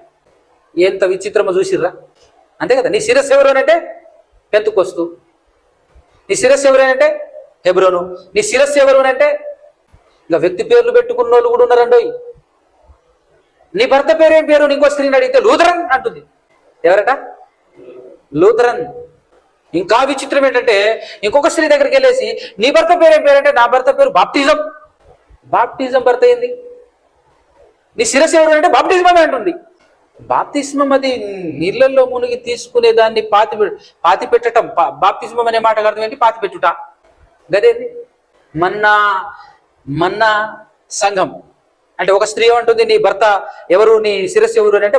ఎంత విచిత్రమో చూసిర్రా? అంతే కదా. నీ శిరస్సు ఎవరు అంటే పెంతుకొస్తు, నీ శిరస్సు ఎవరేనంటే హెబ్రోను, నీ శిరస్సు ఎవరు అంటే ఇంకా వ్యక్తి పేర్లు పెట్టుకున్న వాళ్ళు కూడా ఉన్నారండో. నీ భర్త పేరేం పేరు? ఇంకో స్త్రీని అడిగితే లూథరన్ అంటుంది. ఎవరట? లూథరన్. ఇంకా విచిత్రం ఏంటంటే ఇంకొక స్త్రీ దగ్గరికి వెళ్ళేసి నీ భర్త పేరేం పేరంటే నా భర్త పేరు బాప్టిజం. బాప్టిజం భర్త ఏంది? నీ శిరస్సు ఎవరు అంటే బాప్టిజం అంటుంది. బాప్తిస్మం అది నీళ్ళల్లో మునిగి తీసుకునే దాన్ని పాతి పెట్టటం. బాప్తిస్మం అనే మాట అర్థం ఏంటి? పాతి పెట్టుట. గదేంది? మన్నా సంఘం అంటే ఒక స్త్రీ ఏమంటుంది, నీ భర్త ఎవరు, నీ శిరస్సు ఎవరు అంటే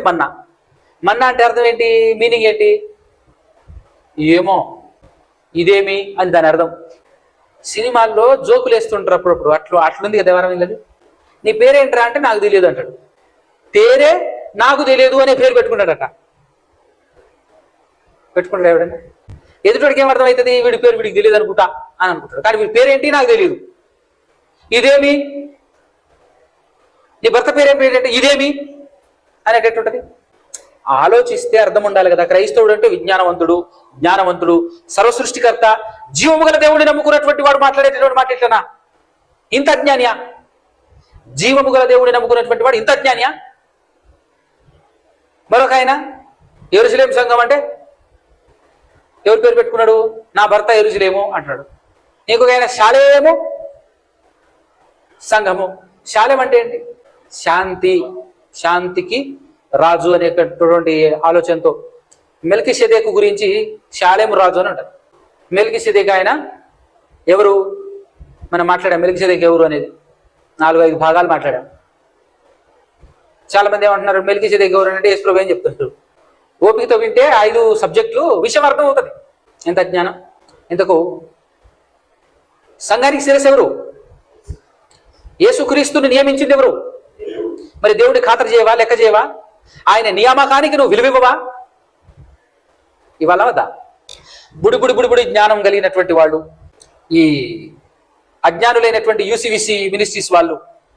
మన్నా అంటే అర్థం ఏంటి? మీనింగ్ ఏంటి? ఏమో ఇదేమి అని దాని అర్థం. సినిమాల్లో జోకులు వేస్తుంటారు అప్పుడప్పుడు. అట్లుంది కదా ఎవరం లేదు. నీ పేరేంట్రా అంటే నాకు తెలియదు అంటాడు. పేరే నాకు తెలియదు అనే పేరు పెట్టుకున్నాడట. పెట్టుకుంటాడు ఎవడన్నా? ఎదుటివాడికి ఏమర్థం అవుతుంది? వీడి పేరు వీడికి తెలియదు అనుకుంటా అని అనుకుంటాడు. కానీ వీడి పేరేంటి నాకు తెలియదు. ఇదేమి? నీ భర్త పేరేం పేరేంటే ఇదేమి అనేటట్టుంటది. ఆలోచిస్తే అర్థం ఉండాలి కదా. క్రైస్తవుడు అంటే విజ్ఞానవంతుడు, జ్ఞానవంతుడు, సర్వసృష్టికర్త, జీవము గల దేవుడిని నమ్ముకున్నటువంటి వాడు మాట్లాడేటటువంటి మాట ఎట్లనా? ఇంత అజ్ఞానియా? జీవము గల దేవుడిని నమ్ముకున్నటువంటి వాడు ఇంత అజ్ఞానియా? మరొక ఆయన యెరూషలేము సంఘం అంటే ఎవరి పేరు పెట్టుకున్నాడు? నా భర్త యెరూషలేము అంటున్నాడు. ఇంకొక ఆయన శాలేము సంఘము. శాలెం అంటే ఏంటి? శాంతి, శాంతికి రాజు అనేటటువంటి ఆలోచనతో మెల్కీషెదెకు గురించి శాలేము రాజు అని అంటారు. మెల్కీషెదెకు ఆయన ఎవరు? మనం మాట్లాడాం మెల్కీషెదెకు ఎవరు అనేది 4-5 భాగాలు మాట్లాడాం. చాలా మంది ఏమంటున్నారు, మెల్కీషెదెకు ఎవరు అంటే యేసు ప్రభువు అని చెప్తుంటారు. ఓపికతో వింటే 5 సబ్జెక్టులు విషయం అర్థం అవుతుంది. ఎంత జ్ఞానం! ఇంతకు సంఘానికి శిరస్సు ఎవరు? యేసుక్రీస్తుని నియమించింది ఎవరు? మరి దేవుడి ఖాతరు చేయవా? లెక్క చేయవా? ఆయన నియామకానికి నువ్వు విలువివ్వవా? ఇవాళ వద్దా? బుడి జ్ఞానం కలిగినటువంటి వాళ్ళు, ఈ అజ్ఞానులైనటువంటి యూసీవీసీ మినిస్ట్రీస్ వాళ్ళు,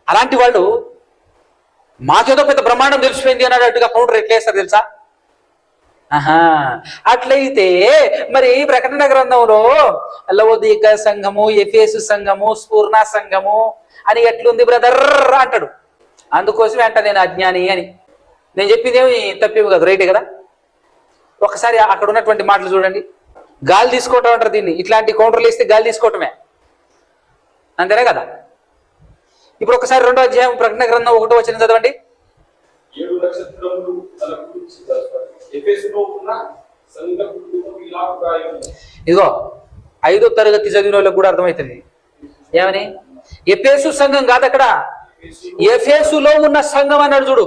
అలాంటి వాళ్ళు మాకేదో పెద్ద బ్రహ్మాండం తెలిసిపోయింది అన్నట్టుగా కౌంటర్ ఎట్లేస్తారు తెలుసా? అట్లయితే మరి ప్రకటన గ్రంథంలో లవోదిక సంఘము, ఎఫెసు సంఘము, స్ఫూర్ణ సంఘము అని ఎట్లుంది బ్రదర్ అంటాడు. అందుకోసమే అంట నేను అజ్ఞాని అని. నేను చెప్పింది ఏమి తప్పేవి కదా, రైటే కదా. ఒకసారి అక్కడ ఉన్నటువంటి మాటలు చూడండి. గాలి తీసుకోవటం అంటారు దీన్ని. ఇట్లాంటి కౌంటర్లు ఇస్తే గాలి తీసుకోవటమే, అంతేనే కదా. ఇప్పుడు ఒకసారి 2వ అధ్యాయం ప్రకటన గ్రంథం 1వ వచనం చదవండి. 7 నక్షత్రములు తన గురించి రాస్తాడు. ఎఫెసులో ఉన్న సంఘములకు ఇలా రాయను. ఇదిగో 5వ తరగతి చదివిన వాళ్ళకి కూడా అర్థమవుతుంది. ఏమని? ఎఫెసు సంఘం కాదు అక్కడ, ఎఫెసులో ఉన్న సంఘం అన్నాడు చూడు.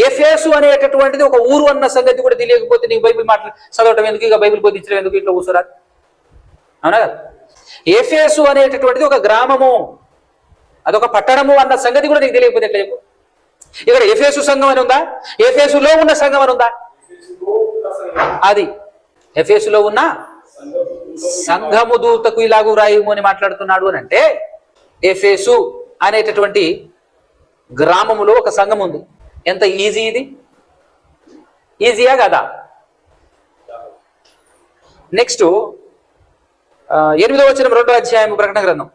ఎఫెసు అనేటటువంటిది ఒక ఊరు అన్న సంగతి కూడా తెలియకపోతే నీకు బైబిల్ మాటలు చదవటం ఎందుకు? ఇక బైబిల్ బోధించడం ఎందుకు? ఇట్లా కూర్చోరాదు, అవునా కదా. ఎఫెసు అనేటటువంటిది ఒక గ్రామము, అదొక పట్టణము అన్న సంగతి కూడా నీకు తెలియకపోతే ఎట్లా చెప్పు? ఇక్కడ ఎఫెసు సంఘం అని ఉందా? ఎఫెసులో ఉన్న సంఘం అని ఉందా? అది ఎఫెసులో ఉన్న సంఘము దూతకు ఇలాగూ రాయము అని మాట్లాడుతున్నాడు అని అంటే, ఎఫెసు అనేటటువంటి గ్రామములో ఒక సంఘం ఉంది. ఎంత ఈజీ ఇది? ఈజీయా కదా? నెక్స్ట్ 8వ వచనం 2వ అధ్యాయం ప్రకటన గ్రంథం.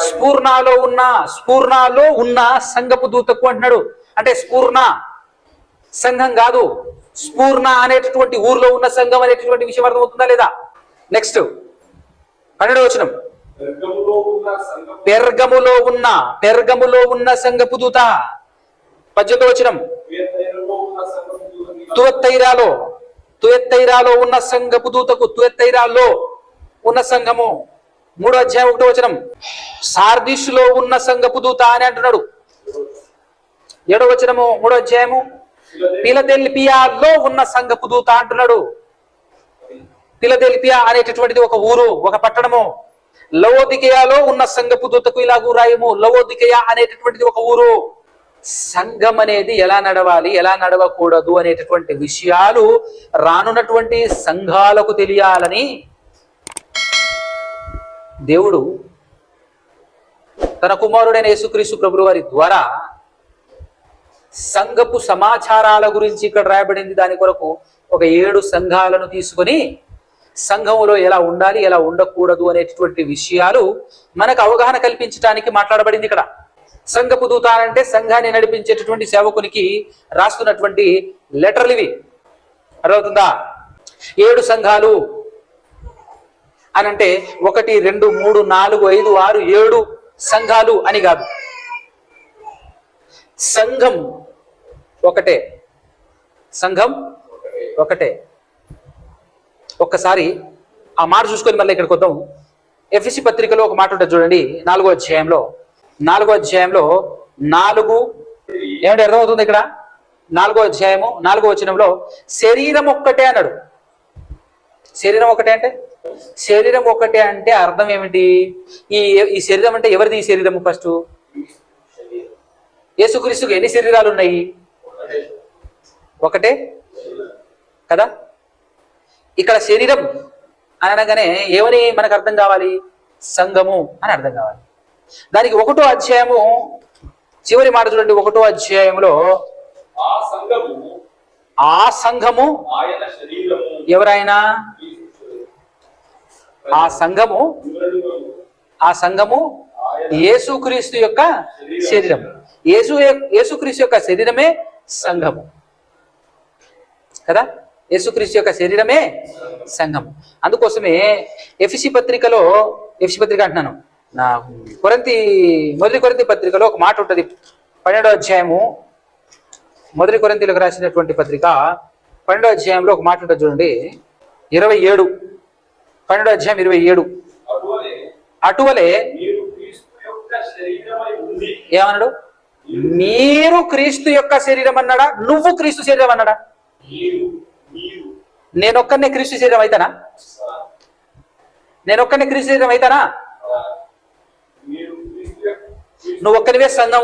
స్ఫూర్ణాలో ఉన్న సంఘపు దూతకు అంటున్నాడు. అంటే స్ఫూర్ణ సంఘం కాదు, స్ఫూర్ణ అనేటటువంటి ఊర్లో ఉన్న సంఘం అనేటటువంటి విషయం అర్థమవుతుందా లేదా? నెక్స్ట్ 12వ వచనం. పెర్గములో ఉన్న సంఘపు దూత. 18వ వచనం. తుయత్తైరాలో ఉన్న సంఘపు దూతకు, తుయత్తైరాలో ఉన్న సంఘము. 3వ అధ్యాయం 1వ వచనం. సార్దిస్లో ఉన్న సంఘపు దూత అని అంటున్నాడు. 7వ వచనము 3వ అధ్యాయము. ఫిలదెల్ఫియాలో ఉన్న సంఘపు దూత అంటున్నాడు. ఫిలదెల్ఫియా అనేటటువంటిది ఒక ఊరు, ఒక పట్టణము. లవోదికయాలో ఉన్న సంఘపు దూతకు ఇలాగూ రాయము. లవోదికయ అనేటటువంటిది ఒక ఊరు. సంఘం అనేది ఎలా నడవాలి, ఎలా నడవకూడదు అనేటటువంటి విషయాలు రానున్నటువంటి సంఘాలకు తెలియాలని దేవుడు తన కుమారుడైన యేసుక్రీస్తు ప్రభువు వారి ద్వారా సంఘపు సమాచారాల గురించి ఇక్కడ రాయబడింది. దాని కొరకు ఒక 7 సంఘాలను తీసుకొని సంఘములో ఎలా ఉండాలి, ఎలా ఉండకూడదు అనేటటువంటి విషయాలు మనకు అవగాహన కల్పించడానికి మాట్లాడబడింది. ఇక్కడ సంఘపు దూత అంటే సంఘాన్ని నడిపించేటటువంటి సేవకునికి రాస్తున్నటువంటి లెటర్లు ఇవి. అర్థమవుతుందా? 7 సంఘాలు అనంటే 1, 2, 3, 4, 5, 6, 7 సంఘాలు అని కాదు. సంఘం ఒకటే, సంఘం ఒకటే. ఒక్కసారి ఆ మాట చూసుకొని మళ్ళీ ఇక్కడికి వద్దాం. ఎఫెసీ పత్రికలో ఒక మాట ఉంటుంది చూడండి, 4వ అధ్యాయంలో 4 ఏమంటే అర్థమవుతుంది ఇక్కడ? 4వ అధ్యాయము 4వ వచనంలో శరీరం ఒక్కటే అన్నాడు. శరీరం ఒకటే అంటే, శరీరం ఒకటే అంటే అర్థం ఏమిటి? ఈ శరీరం అంటే ఎవరిది? ఈ శరీరము ఫస్ట్ యేసుక్రీస్తుకు ఎన్ని శరీరాలు ఉన్నాయి? ఒకటే కదా. ఇక్కడ శరీరం అని అనగానే ఏమని మనకు అర్థం కావాలి? సంఘము అని అర్థం కావాలి. దానికి 1వ అధ్యాయము చివరి మాట చూడండి. 1వ అధ్యాయంలో ఆ సంఘము ఎవరైనా, ఆ సంఘము యేసుక్రీస్తు యొక్క శరీరం. యేసుక్రీస్తు యొక్క శరీరమే సంఘము కదా. యేసుక్రీస్తు యొక్క శరీరమే సంఘం. అందుకోసమే ఎఫెసీ పత్రిక అంటున్నాను, నా మొదటి కొరింథీ పత్రికలో ఒక మాట ఉంటుంది. 12వ అధ్యాయము మొదటి కొరింథీలకు రాసినటువంటి పత్రిక 12వ అధ్యాయంలో ఒక మాట ఉంటుంది చూడండి, 27. 12వ అధ్యాయం 27. అటువలే ఏమన్నాడు? మీరు క్రీస్తు యొక్క శరీరం అన్నాడా? నువ్వు క్రీస్తు శరీరం అన్నాడా? నేనొక్కనే క్రీస్తు శరీరం అయితానా? నేనొక్కనే క్రీస్తు శరీరం అయితానా? నువ్వు ఒక్కనివే సంఘం,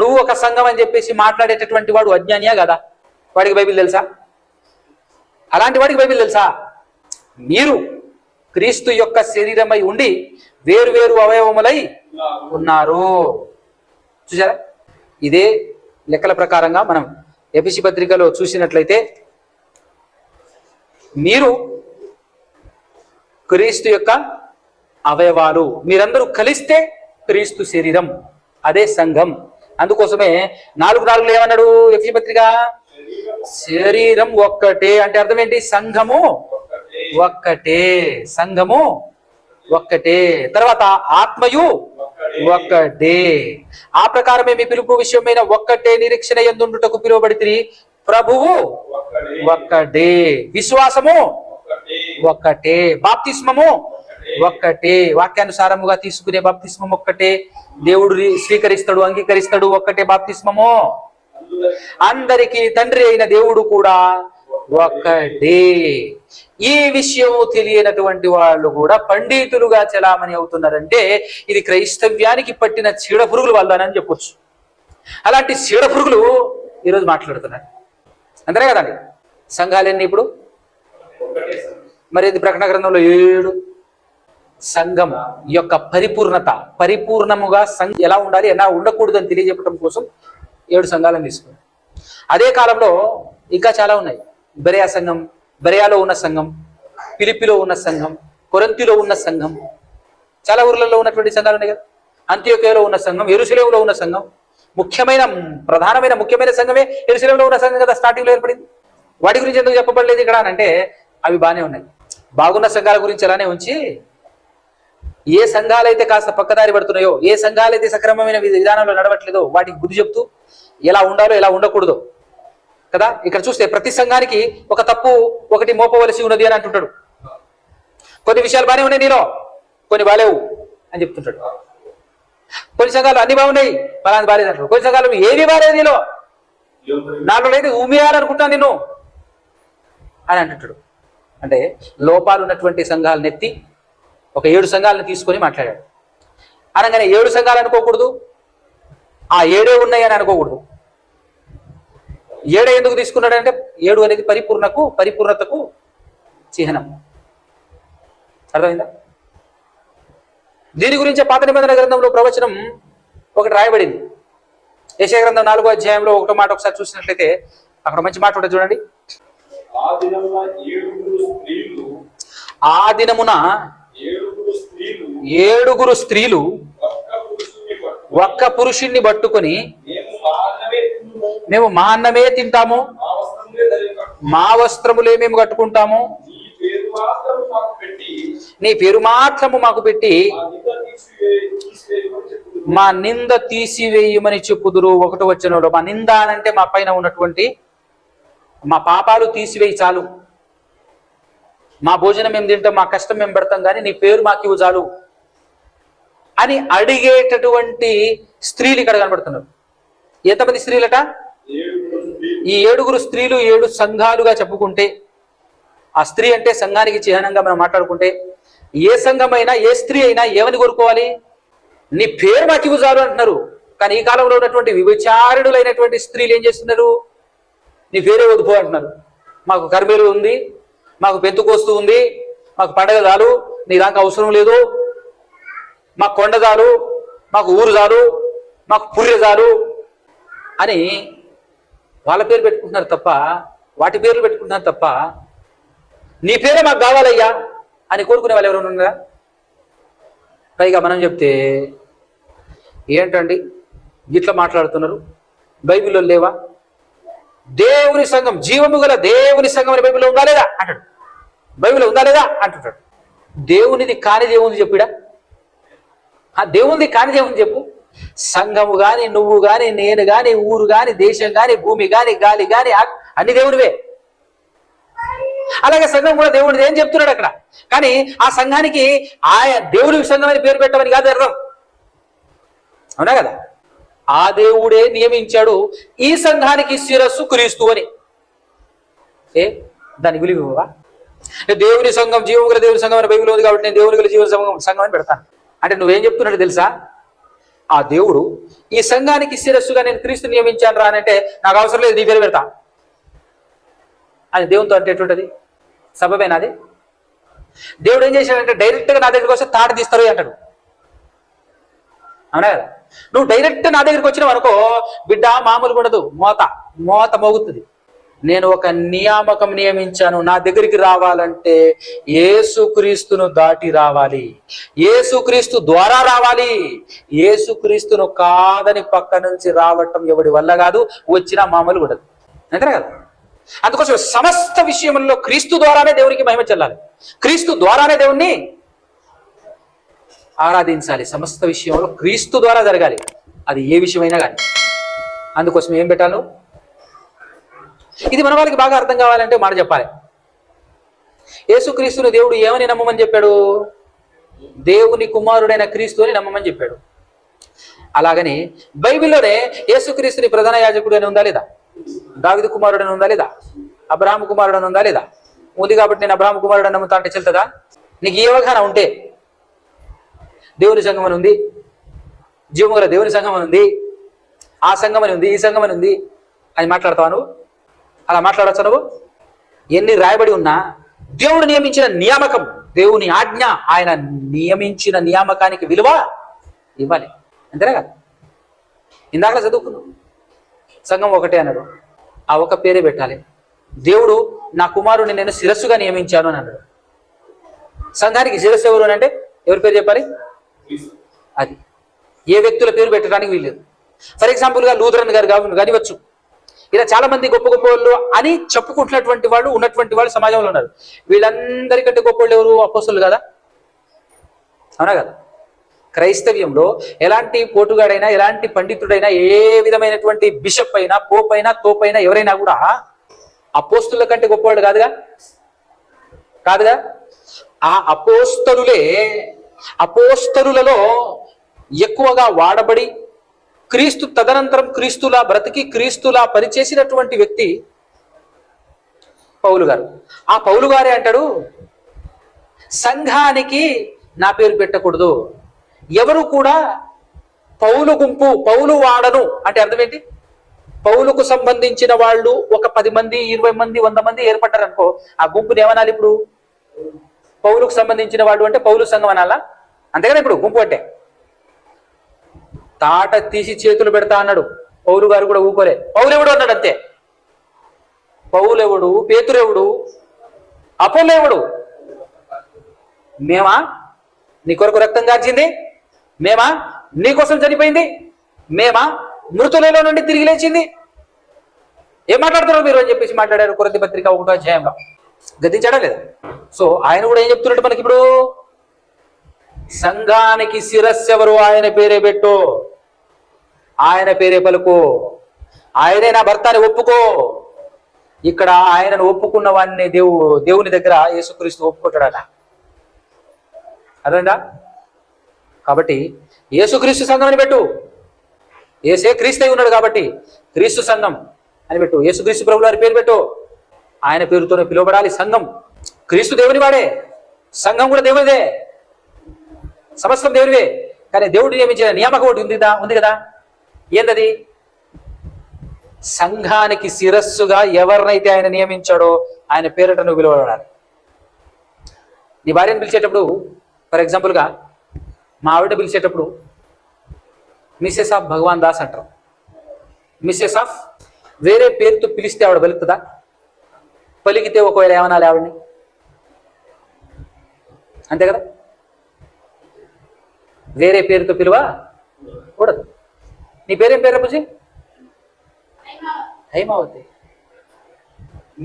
నువ్వు ఒక సంఘం అని చెప్పేసి మాట్లాడేటటువంటి వాడు అజ్ఞానియా కదా? వాడికి బైబిల్ తెలుసా? అలాంటి వాడికి బైబిల్ తెలుసా? మీరు క్రీస్తు యొక్క శరీరమై ఉండి వేరు వేరు అవయవములై ఉన్నారు. చూసారా? ఇదే లెక్కల ప్రకారంగా మనం ఎఫెసీ పత్రికలో చూసినట్లయితే మీరు క్రీస్తు యొక్క అవయవాలు, మీరందరూ కలిస్తే క్రీస్తు శరీరం, అదే సంఘం. అందుకోసమే 4:4 ఏమన్నాడు ఎఫెసీ పత్రిక? శరీరం ఒక్కటే అంటే అర్థం ఏంటి? సంఘము ఒక్కటే, సంఘము ఒక్కటే. తర్వాత ఆత్మయు ఒక్కటే. ఆ ప్రకారమే మీ పిలుపు విషయమైన ఒక్కటే నిరీక్షణ యందుండుటకు పిలువబడితిరి. ప్రభువు ఒక్కటే, విశ్వాసము ఒక్కటే, బాప్తిస్మము ఒక్కటే, వాక్యానుసారముగా తీసుకునే బాప్తిస్మం ఒక్కటే, దేవుడు స్వీకరిస్తాడు, అంగీకరిస్తాడు, ఒక్కటే బాప్తిస్మము. అందరికీ తండ్రి అయిన దేవుడు కూడా ఒక్కటే. ఈ విషయం తెలియనటువంటి వాళ్ళు కూడా పండితులుగా చలామణి అవుతున్నారంటే ఇది క్రైస్తవ్యానికి పట్టిన చీడ పురుగుల వల్లనని చెప్పొచ్చు. అలాంటి చీడ పురుగులు ఈరోజు మాట్లాడుతున్నారు. అంతనే కదండి. సంఘాలన్నీ ఇప్పుడు మరి ఇది ప్రకటన గ్రంథంలో 7 సంఘం యొక్క పరిపూర్ణముగా ఎలా ఉండాలి, ఎలా ఉండకూడదు అని తెలియజెప్పడం కోసం 7 సంఘాలను తీసుకున్నాం. అదే కాలంలో ఇంకా చాలా ఉన్నాయి. బెరయా సంఘం, బెరయాలో ఉన్న సంఘం, ఫిలిప్పిలో ఉన్న సంఘం, కొరింథీలో ఉన్న సంఘం, చాలా ఊర్లలో ఉన్నటువంటి సంఘాలు ఉన్నాయి కదా. అంత్యోక్యలో ఉన్న సంఘం, యెరూషలేములో ఉన్న సంఘం, ముఖ్యమైన సంఘమే యెరూషలేములో ఉన్న సంఘం కదా స్టార్టింగ్లో ఏర్పడింది. వాటి గురించి ఎందుకు చెప్పబడలేదు ఇక్కడ అంటే అవి బాగానే ఉన్నాయి. బాగున్న సంఘాల గురించి అలానే ఉంచి ఏ సంఘాలైతే కాస్త పక్కదారి పడుతున్నాయో, ఏ సంఘాలైతే సక్రమమైన విధానంలో నడవట్లేదో వాటికి బుద్ధి చెప్తూ ఎలా ఉండాలో ఎలా ఉండకూడదో కదా. ఇక్కడ చూస్తే ప్రతి సంఘానికి ఒక తప్పు ఒకటి మోపవలసి ఉన్నది అని అంటుంటాడు. కొన్ని విషయాలు బాగానే ఉన్నాయి నీలో, కొన్ని బాలేవు అని చెప్తుంటాడు. కొన్ని సంఘాలు అన్ని బాగున్నాయి, పలాంటి బాలేదు అంటాడు. కొన్ని సంఘాలు ఏవి బాలేదు నీలో, నాలో లేదు ఉమ్మేయాలనుకుంటాను నిన్ను అని అంటుంటాడు. అంటే లోపాలు ఉన్నటువంటి సంఘాలను ఎత్తి ఒక 7 సంఘాలను తీసుకొని మాట్లాడాడు. అనగానే 7 సంఘాలు అనుకోకూడదు, ఆ 7 ఉన్నాయి అని అనుకోకూడదు. 7 ఎందుకు తీసుకున్నాడంటే 7 అనేది పరిపూర్ణతకు చిహ్నం. అర్థమైందా? దీని గురించే పాత నిబంధన గ్రంథంలో ప్రవచనం ఒకటి రాయబడింది. యెషయా గ్రంథం 4వ అధ్యాయంలో ఒకటో మాట ఒకసారి చూసినట్లయితే అక్కడ మంచి మాట ఉంటుంది చూడండి. ఆ దినమున 7 స్త్రీలు ఒక్క పురుషుణ్ణి పట్టుకొని మేము మా అన్నమే తింటాము, మా వస్త్రములే మేము కట్టుకుంటాము, నీ పేరు మాత్రము మాకు పెట్టి మా నింద తీసివేయమని చెప్పుదురు. 1వ వచనంలో మా నింద అనంటే మా పైన ఉన్నటువంటి మా పాపాలు తీసివేయి చాలు, మా భోజనం మేము తింటాం, మా కష్టం మేము పెడతాం, కానీ నీ పేరు మాకు ఇవ్వు చాలు అని అడిగేటటువంటి స్త్రీలు ఇక్కడ కనబడుతున్నారు. ఎంతమంది స్త్రీలట? ఈ 7 స్త్రీలు 7 సంఘాలుగా చెప్పుకుంటే, ఆ స్త్రీ అంటే సంఘానికి చిహ్నంగా మనం మాట్లాడుకుంటే, ఏ సంఘమైనా ఏ స్త్రీ అయినా ఏమని కోరుకోవాలి? నీ పేరు మాకు ఇవ్వు చాలు అంటున్నారు. కానీ ఈ కాలంలో ఉన్నటువంటి విభచారుడులైనటువంటి స్త్రీలు ఏం చేస్తున్నారు? నీ పేరే వదిపో అంటున్నారు. మాకు కర్మేలు ఉంది, మాకు పెంతుకోస్తూ ఉంది, మాకు పండగ చాలు, నీ దాకా అవసరం లేదు, మాకు కొండ చాలు, మాకు ఊరు చాలు, మాకు పుర్రె చాలు అని వాళ్ళ పేరు పెట్టుకుంటున్నారు తప్ప, వాటి పేర్లు పెట్టుకుంటున్నారు తప్ప, నీ పేరే మాకు కావాలయ్యా అని కోరుకునే వాళ్ళు ఎవరైనా ఉన్నారా? పైగా మనం చెప్తే ఏంటండి ఇట్లా మాట్లాడుతున్నారు, బైబిల్లో లేవా? దేవుని సంఘం, జీవము గల దేవుని సంఘం అని బైబిల్లో ఉందా లేదా అంటాడు. బైబిల్లో ఉందా లేదా అంటుంటాడు. దేవునిది కానిది ఏముంది చెప్పిడా? ఆ దేవునిది కానిది ఏముంది చెప్పు? సంఘము గాని, నువ్వు గాని, నేను గాని, ఊరు గాని, దేశం గాని, భూమి గాని, గాలి గాని, అన్ని దేవునివే. అలాగే సంఘం కూడా దేవుడిది ఏం చెప్తున్నాడు అక్కడ. కానీ ఆ సంఘానికి ఆయా దేవుడి సంఘం అని పేరు పెట్టమని కాదు అర్థం. అవునా కదా? ఆ దేవుడే నియమించాడు ఈ సంఘానికి శిరస్సు క్రీస్తు అని. దాని విలువ దేవుని సంఘం, జీవం గల దేవుని సంఘం అని బైబిల్ ఉంది కాబట్టి నేను దేవుని గల జీవన సంఘం అని పెడతాను అంటే నువ్వేం చెప్తున్నాడు తెలుసా? ఆ దేవుడు ఈ సంఘానికి శిరస్సుగా నేను క్రీస్తు నియమించాను రా అంటే నాకు అవసరం లేదు, నీ పేరు పెడతా అని దేవునితో అంటే ఎటువంటిది? సబబేనాది? దేవుడు ఏం చేశాడంటే డైరెక్ట్గా నా దగ్గరికి వస్తే తాట తీస్తారు అంటాడు. అవునా కదా? నువ్వు డైరెక్ట్ నా దగ్గరికి వచ్చినావు అనుకో, బిడ్డ మామూలుగా ఉండదు, మోత మోగుతుంది. నేను ఒక నియామకం నియమించాను, నా దగ్గరికి రావాలంటే యేసుక్రీస్తును దాటి రావాలి, యేసుక్రీస్తు ద్వారా రావాలి. యేసుక్రీస్తును కాదని పక్క నుంచి రావటం ఎవడి వల్ల కాదు, వచ్చినా మామూలు ఉండదు. అంతే కదా? అందుకోసం సమస్త విషయంలో క్రీస్తు ద్వారానే దేవునికి మహిమ చెల్లాలి, క్రీస్తు ద్వారానే దేవుణ్ణి ఆరాధించాలి. సమస్త విషయంలో క్రీస్తు ద్వారా జరగాలి, అది ఏ విషయమైనా కానీ. అందుకోసం ఏం పెట్టాలి? ఇది మన వాళ్ళకి బాగా అర్థం కావాలంటే మాట చెప్పాలి. యేసుక్రీస్తుని దేవుడు ఏమని నమ్మమని చెప్పాడు? దేవుని కుమారుడైన క్రీస్తు అని నమ్మమని చెప్పాడు. అలాగని బైబిల్లోనే యేసుక్రీస్తుని ప్రధాన యాజకుడు అని ఉందా లేదా? దావీదు కుమారుడు అని ఉందా లేదా? అబ్రహాము కుమారుడు అని ఉందా లేదా? ఉంది. కాబట్టి నేను అబ్రహాము కుమారుడు అని నమ్ముతా అంటే చెల్తుందా? నీకు ఈ అవగాహన ఉంటే దేవుని సంఘం అని ఉంది, జీవము గల దేవుని సంఘం అని ఉంది, ఆ సంఘం అని ఉంది, ఈ సంఘం అని ఉంది అని మాట్లాడతావు నువ్వు? అలా మాట్లాడచ్చు నువ్వు? ఎన్ని రాయబడి ఉన్నా దేవుడు నియమించిన నియామకం, దేవుని ఆజ్ఞ, ఆయన నియమించిన నియామకానికి విలువ ఇవ్వాలి. అంతేనా కదా? ఇందాక చదువుకున్నావు, సంఘం ఒకటే అన్నాడు, ఆ ఒక పేరే పెట్టాలి. దేవుడు నా కుమారుడిని నేను శిరస్సుగా నియమించాను అని అన్నాడు. సంఘానికి శిరస్సు ఎవరు అని అంటే ఎవరి పేరు చెప్పాలి? అది ఏ వ్యక్తుల పేరు పెట్టడానికి వీల్లేదు. ఫర్ ఎగ్జాంపుల్గా లూథరన్ గారు కానివచ్చు, ఇలా చాలా మంది గొప్ప గొప్ప వాళ్ళు అని చెప్పుకుంటున్నటువంటి వాళ్ళు ఉన్నటువంటి వాళ్ళు సమాజంలో ఉన్నారు. వీళ్ళందరికంటే గొప్ప వాళ్ళు ఎవరు? అపోస్తలులు కదా? అవునా కదా? క్రైస్తవ్యంలో ఎలాంటి పోటుగాడైనా, ఎలాంటి పండితుడైనా, ఏ విధమైనటువంటి బిషప్ అయినా, పోప్ అయినా, తోపైనా ఎవరైనా కూడా అపోస్తలుల కంటే గొప్పవాడు కాదుగా. ఆ అపోస్తలులలో ఎక్కువగా వాడబడి క్రీస్తు తదనంతరం క్రీస్తులా బ్రతికి క్రీస్తులా పనిచేసినటువంటి వ్యక్తి పౌలు గారు. ఆ పౌలు గారే అంటాడు, సంఘానికి నా పేరు పెట్టకూడదు. ఎవరు కూడా పౌలు గుంపు, పౌలు వాడను అంటే అర్థం ఏంటి? పౌలుకు సంబంధించిన వాళ్ళు ఒక 10 మంది, 20 మంది, 100 మంది ఏర్పడ్డారు అనుకో, ఆ గుంపుని ఏమనాలి ఇప్పుడు? పౌలుకు సంబంధించిన వాళ్ళు అంటే పౌలు సంఘం అనాలా? అంతే కదా ఇప్పుడు గుంపు అంటే. తాట తీసి చేతులు పెడతా అన్నాడు పౌలు గారు, కూడా ఊకోలే. పౌలెవడు అన్నాడు అంతే. పౌలెవడు, పేతురెవడు, అపోలోవడు? మేమా నీ కొరకు రక్తం కార్చింది? మేమా నీ కోసం చనిపోయింది? మేమా మృతులలో నుండి తిరిగి లేచింది? ఏం మాట్లాడుతున్నారు మీరు అని చెప్పేసి మాట్లాడారు కొరింథీ పత్రిక 1వ అధ్యాయంలో. గద్దించాడా లేదా? సో ఆయన కూడా ఏం చెప్తున్నట్టు మనకి ఇప్పుడు, సంఘానికి శిరస్సు ఎవరు? ఆయన పేరే పెట్టు, ఆయన పేరే పలుకు, ఆయనే నా భర్త అని ఒప్పుకో. ఇక్కడ ఆయనను ఒప్పుకున్న వాడిని దేవుని దగ్గర యేసుక్రీస్తు ఒప్పుకుంటాడట. అర్థందా? కాబట్టి యేసుక్రీస్తు సంఘం అని పెట్టు. యేసే క్రీస్తు ఉన్నాడు కాబట్టి క్రీస్తు సంఘం అని పెట్టు. యేసుక్రీస్తు ప్రభువు వారి పేరు పెట్టు, ఆయన పేరుతోనే పిలువబడాలి సంఘం. క్రీస్తు దేవుని వాడే, సంఘం కూడా దేవునిదే, సమస్తం దేవునివే. కానీ దేవుడు నియమించిన నియామకం ఒకటి ఉంది కదా. ఏంటది? సంఘానికి శిరస్సుగా ఎవరినైతే ఆయన నియమించాడో ఆయన పేరిట నువ్వు పిలువబడాలి. నీ భార్యను పిలిచేటప్పుడు, ఫర్ ఎగ్జాంపుల్గా మా ఆవిడ పిలిచేటప్పుడు మిస్సెస్ ఆఫ్ భగవాన్ దాస్ అంటారు. మిస్సెస్ ఆఫ్ వేరే పేరుతో పిలిస్తే ఆవిడ పలుకుతుందా? పలికితే ఒకవేళ ఏమనాలి ఆవిడని? అంతే కదా. వేరే పేరుతో పిలువ కూడదు. నీ పేరేం పేరు పూజి? హైమావతి.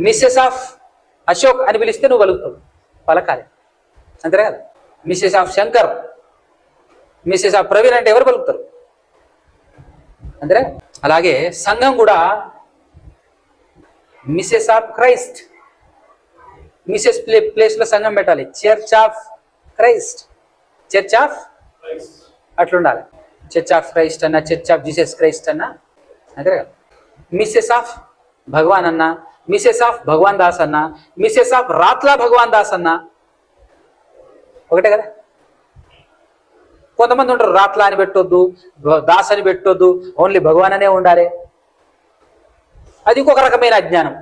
మిస్సెస్ ఆఫ్ అశోక్ అని పిలిస్తే నువ్వు పలుకుతావు, పలకాలి. అంతే కదా. Mrs of Shankar, Mrs of Praveen అంటే ఎవరు పలుకుతారు? అంతే. అలాగే సంఘం కూడా మిస్సెస్ ఆఫ్ క్రైస్ట్, మిస్సెస్ ప్లేస్లో సంఘం పెట్టాలి. Church of Christ, church of అట్లుండాలి. చర్చ్ ఆఫ్ క్రైస్ట్ అన్న, చర్చ్ ఆఫ్ జీసస్ క్రైస్ట్ అన్న, అంతే కదా. మిస్సెస్ ఆఫ్ భగవాన్ అన్న, మిస్సెస్ ఆఫ్ భగవాన్ దాస్ అన్న, మిస్సెస్ ఆఫ్ రాత్లా భగవాన్ దాస్ అన్న, ఒకటే కదా. కొంతమంది ఉంటారు రాత్లా అని పెట్టొద్దు, దాస్ అని పెట్టొద్దు, ఓన్లీ భగవాన్ అనే ఉండాలి. అది ఇంకొక రకమైన అజ్ఞానం.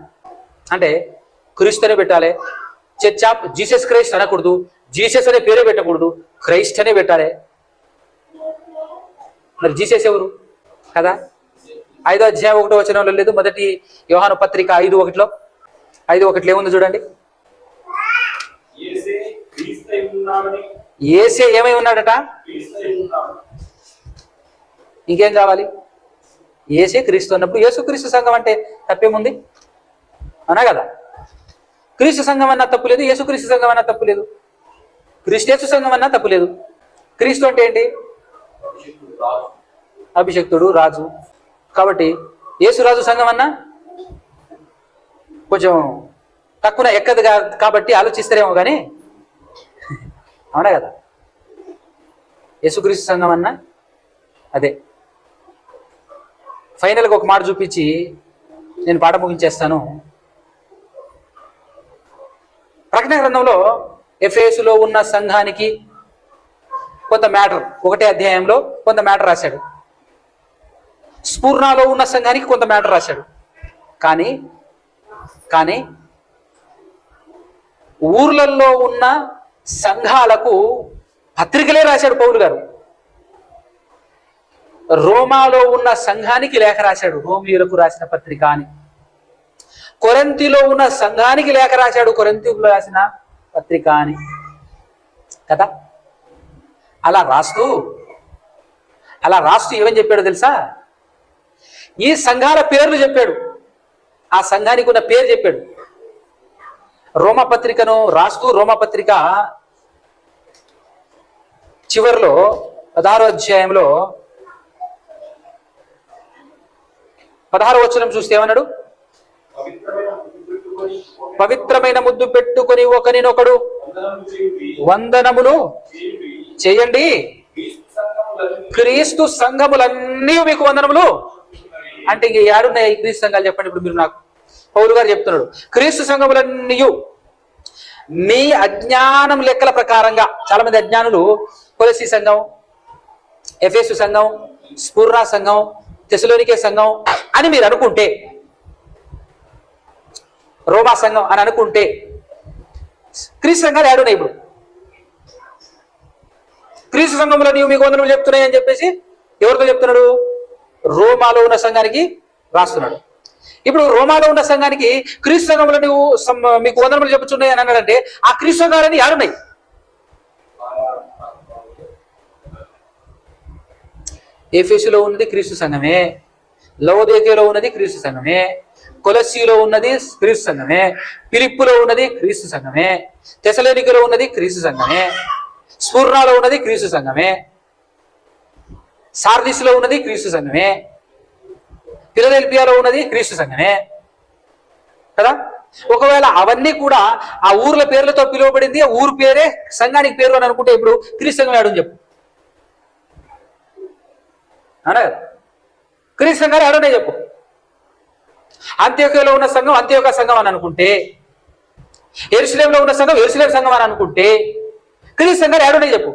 అంటే క్రీస్తు అనే పెట్టాలి, చర్చ్ ఆఫ్ జీసస్ క్రైస్ట్ అనకూడదు, జీసస్ అనే పేరే పెట్టకూడదు, క్రైస్ట్ అనే పెట్టాలి. మరి జీసస్ ఎవరు కదా? 5వ అధ్యాయం 1వ వచనంలో లేదు. మొదటి యోహాను పత్రిక 5:1 5:1 ఏముంది చూడండి. యేసే ఏమై ఉన్నాడట? ఇంకేం కావాలి? యేసే క్రీస్తు అన్నప్పుడు యేసుక్రీస్తు సంఘం అంటే తప్పేముంది? అనా కదా. క్రీస్తు సంఘం అన్నా తప్పు లేదు, యేసుక్రీస్తు సంఘం అన్నా తప్పు లేదు, క్రీస్తు సంఘం అన్నా తప్పు లేదు. క్రీస్తు అంటే ఏంటి? అభిషక్తుడు, రాజు. కాబట్టి యేసురాజు సంఘం అన్నా కొంచెం తక్కువ ఎక్కదు కాబట్టి ఆలోచిస్తారేమో కానీ, అవునా కదా. యేసుక్రీస్తు సంఘం అన్నా అదే. ఫైనల్గా ఒక మాట చూపించి నేను పాట ముగించేస్తాను. ప్రకటన గ్రంథంలో ఎఫెసులో ఉన్న సంఘానికి కొంత మ్యాటర్, 1వ అధ్యాయంలో కొంత మ్యాటర్ రాశాడు. స్ఫూర్ణలో ఉన్న సంఘానికి కొంత మ్యాటర్ రాశాడు. కానీ ఊర్లలో ఉన్న సంఘాలకు పత్రికలే రాశాడు పౌలు గారు. రోమాలో ఉన్న సంఘానికి లేఖ రాశాడు, రోమియోలకు రాసిన పత్రిక అని. కొరింథీలో ఉన్న సంఘానికి లేఖ రాశాడు, కొరింథీయులకు రాసిన పత్రిక అని కదా. అలా రాస్తూ ఏమని చెప్పాడో తెలుసా? ఈ సంఘాల పేర్లు చెప్పాడు, ఆ సంఘానికి ఉన్న పేరు చెప్పాడు. రోమపత్రికను రాస్తూ రోమపత్రిక చివరిలో 16వ అధ్యాయంలో 16వ వచనం చూస్తే ఏమన్నాడు? పవిత్రమైన ముద్దు పెట్టుకొని ఒకరినొకడు వందనములు చేయండి, క్రీస్తు సంఘములన్నీ మీకు వందనములు. అంటే ఇంక ఏడున్నాయి క్రీస్తు సంఘాలు చెప్పండి ఇప్పుడు మీరు నాకు. పౌలు గారు చెప్తున్నాడు, క్రీస్తు సంఘములన్నీ మీ అజ్ఞానం లెక్కల ప్రకారంగా. చాలా మంది అజ్ఞానులు కొలసి సంఘం, ఎఫెసు సంఘం, స్ఫూర్ణ సంఘం, తెసలోనికే సంఘం అని మీరు అనుకుంటే, రోమా సంఘం అని అనుకుంటే, క్రీస్తు సంఘాలు ఏడున్నాయి? ఇప్పుడు క్రీస్తు సంఘంలో నీవు మీకు వందనములు చెప్తున్నాయి అని చెప్పేసి ఎవరితో చెప్తున్నాడు? రోమాలో ఉన్న సంఘానికి రాస్తున్నాడు. ఇప్పుడు రోమాలో ఉన్న సంఘానికి క్రీస్తు సంఘంలో నువ్వు మీకు వందనములు చెప్పుచున్నాయి అని అన్నాడంటే ఆ క్రీస్తు సంఘాలని ఏడున్నాయి? ఎఫెసులో ఉన్నది క్రీస్తు సంఘమే, లవోదికీయలో ఉన్నది క్రీస్తు సంఘమే, కొలస్సీలో ఉన్నది క్రీస్తు సంఘమే, ఫిలిప్పులో ఉన్నది క్రీస్తు సంఘమే, తెసలోనికలో ఉన్నది క్రీస్తు సంఘమే, స్ఫూర్ణలో ఉన్నది క్రీస్తు సంఘమే, సార్దిస్లో ఉన్నది క్రీస్తు సంఘమే, ఫిలదెల్ఫియాలో ఉన్నది క్రీస్తు సంఘమే కదా. ఒకవేళ అవన్నీ కూడా ఆ ఊర్ల పేర్లతో పిలువబడింది, ఆ ఊరు పేరే సంఘానికి పేరు అని అనుకుంటే ఇప్పుడు క్రీస్తు సంఘం ఏడని చెప్పు, అనా కదా? క్రీస్తు సంఘాలు ఏడనే చెప్పు. అంత్యోక్యలో ఉన్న సంఘం అంత్యోక సంఘం అని అనుకుంటే, యెరూషలేములో ఉన్న సంఘం యెరూషలేం సంఘం అని అనుకుంటే క్రీస్తు సంఘాలు ఏడనే చెప్పు.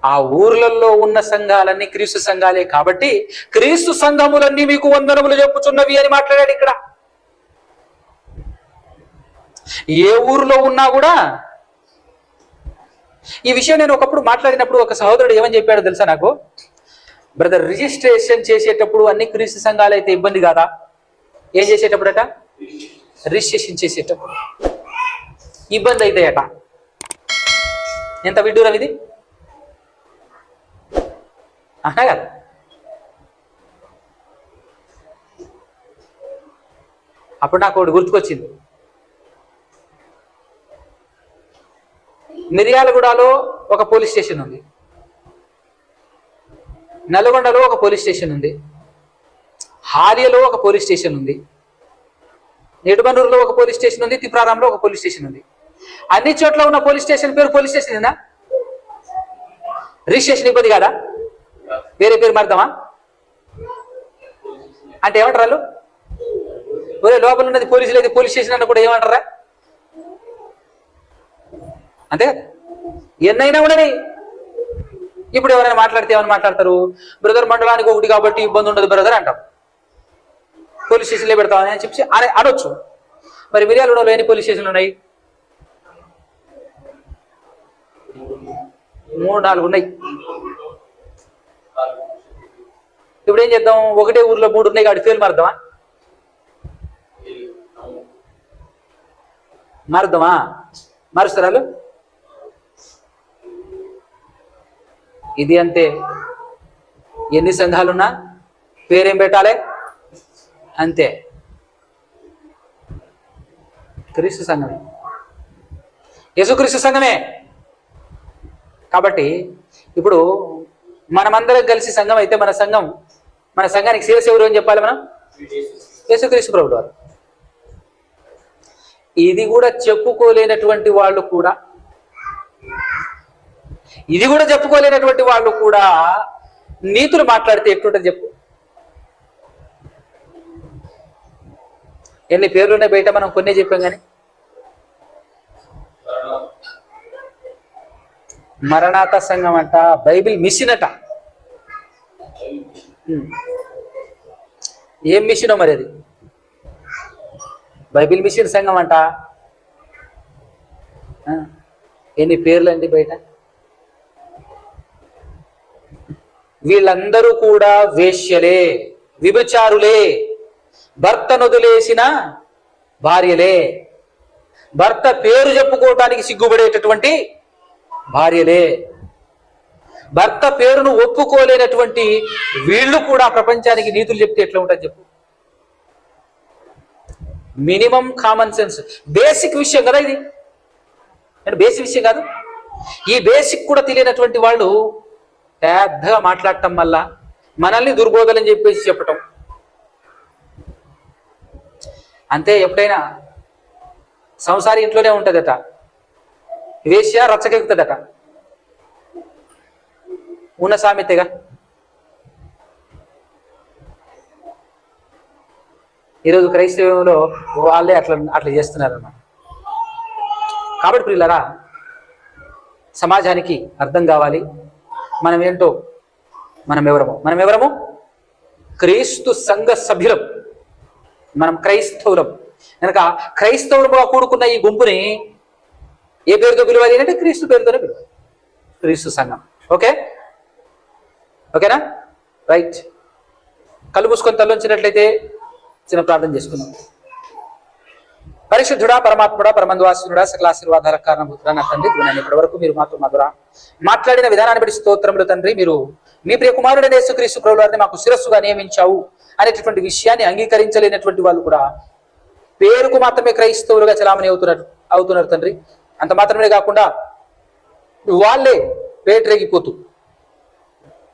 ఆ ఊర్లలో ఉన్న సంఘాలన్నీ క్రీస్తు సంఘాలే కాబట్టి క్రీస్తు సంఘములన్నీ మీకు వందనములు చెప్పుచున్నవి అని మాట్లాడాడు ఇక్కడ. ఏ ఊరిలో ఉన్నా కూడా ఈ విషయం నేను ఒకప్పుడు మాట్లాడినప్పుడు ఒక సహోదరుడు ఏమని చెప్పాడో తెలుసా నాకు? బ్రదర్, రిజిస్ట్రేషన్ చేసేటప్పుడు అన్ని క్రీస్తు సంఘాలు అయితే ఇబ్బంది కాదా? ఏం చేసేటప్పుడట? రిజిస్ట్రేషన్ చేసేటప్పుడు ఇబ్బంది అవుతాయట. ఎంత విడ్డూరం ఇది, అన్నా కదా? అప్పుడు నాకు ఒకటి గుర్తుకొచ్చింది. మిర్యాలగూడలో ఒక పోలీస్ స్టేషన్ ఉంది, నల్గొండలో ఒక పోలీస్ స్టేషన్ ఉంది, హాలియాలో ఒక పోలీస్ స్టేషన్ ఉంది, నిడుమనూరులో ఒక పోలీస్ స్టేషన్ ఉంది, తిప్రారంలో ఒక పోలీస్ స్టేషన్ ఉంది. అన్ని చోట్ల ఉన్న పోలీస్ స్టేషన్ పేరు పోలీస్ స్టేషన్ ఉందా? రిజిస్ట్రేషన్ ఇబ్బంది కాదా? వేరే పేరు మారుదామా అంటే ఏమంటారు వాళ్ళు? ఒరే లోపల ఉన్నది పోలీసులు అయితే పోలీస్ స్టేషన్ అన్న కూడా ఏమంటారా? అంతే కదా? ఎన్నైనా ఉండని. ఇప్పుడు ఎవరైనా మాట్లాడితే ఏమని మాట్లాడతారు? బ్రదర్ మండలానికి ఒకటి కాబట్టి ఇబ్బంది ఉండదు బ్రదర్ అంటాం, పోలీస్ స్టేషన్లో పెడతామని అని చెప్పి అనొచ్చు. మరి మిర్యాలగూడలో ఎన్ని పోలీస్ స్టేషన్లు ఉన్నాయి? 3-4 ఉన్నాయి. ఇప్పుడు ఏం చేద్దాం? ఒకటే ఊర్లో 3 ఉన్నాయి కాబట్టి పేరు మారుద్దామా? మారుస్తారా? ఇది అంతే. ఎన్ని సంఘాలున్నా పేరేం పెట్టాలి? అంతే, క్రీస్తు సంఘమే, యేసుక్రీస్తు సంఘమే. కాబట్టి ఇప్పుడు మనమందరం కలిసి సంఘం అయితే మన సంఘానికి శిరస్సు ఎవరు అని చెప్పాలి? మనం యేసుక్రీస్తు ప్రభువు వారు. ఇది కూడా చెప్పుకోలేనటువంటి వాళ్ళు కూడా నీతులు మాట్లాడితే ఎట్లుంటుంది చెప్పు? ఎన్ని పేర్లు ఉన్నాయి బయట, మనం కొన్నే చెప్పాం కానీ. మరణాత సంఘం అంట, బైబిల్ మిషన్ అట. ఏం మిషనో మరి అది? బైబిల్ మిషన్ సంఘం అంట. ఎన్ని పేర్లు అండి బయట. వీళ్ళందరూ కూడా వేశ్యలే, విభచారులే, భర్తను వదిలేసిన భార్యలే, భర్త పేరు చెప్పుకోవటానికి సిగ్గుపడేటటువంటి భార్యలే, భర్త పేరును ఒప్పుకోలేనటువంటి వీళ్ళు కూడా ప్రపంచానికి నీతులు చెప్తే ఎట్లా ఉంటుంది చెప్పు? మినిమం కామన్ సెన్స్, బేసిక్ విషయం కదా ఇది. బేసిక్ విషయం కాదు. ఈ బేసిక్ కూడా తెలియనటువంటి వాళ్ళు పెద్దగా మాట్లాడటం వల్ల మనల్ని దుర్బోధలని చెప్పేసి చెప్పటం అంతే. ఎప్పుడైనా సంసారి ఇంట్లోనే ఉంటుందట, వేశ్య రచ్చకెక్కుతుందట. ఉన్న సామెతగా. ఈరోజు క్రైస్తవంలో వాళ్ళే అట్లా చేస్తున్నారు అన్నమాట. కాబట్టి ప్రియులారా, సమాజానికి అర్థం కావాలి మనం ఏంటో, మనం ఎవరము క్రీస్తు సంఘ సభ్యులం, మనం క్రైస్తవులం. కనుక క్రైస్తవులుగా కూడుకున్న ఈ గుంపుని ఏ పేరుతో పిలవాలి అంటే క్రీస్తు పేరుతోనే పిలవాలి, క్రీస్తు సంఘం. ఓకేనా? రైట్. కళ్ళు మూసుకొని తల్లోంచినట్లయితే చిన్న ప్రార్థన చేసుకుందాం. పరిశుద్ధుడా, పరమాత్ముడా, పరమంద్వాసుడా, సకల ఆశీర్వాదాల కారణభూతుడా నా తండ్రి, నేను ఇప్పటి వరకు మీరు మాతో మధురా మాట్లాడిన విధానాన్ని బట్టి స్తోత్రములు తండ్రి. మీరు మీ ప్రియ కుమారుడైన యేసుక్రీస్తు ప్రభువు వారిని మాకు శిరస్సుగా నియమించావు అనేటటువంటి విషయాన్ని అంగీకరించలేనటువంటి వాళ్ళు కూడా పేరుకు మాత్రమే క్రైస్తవులుగా చలామణి అవుతున్నారు తండ్రి. అంత మాత్రమే కాకుండా వాళ్ళే పేటరేగిపోతూ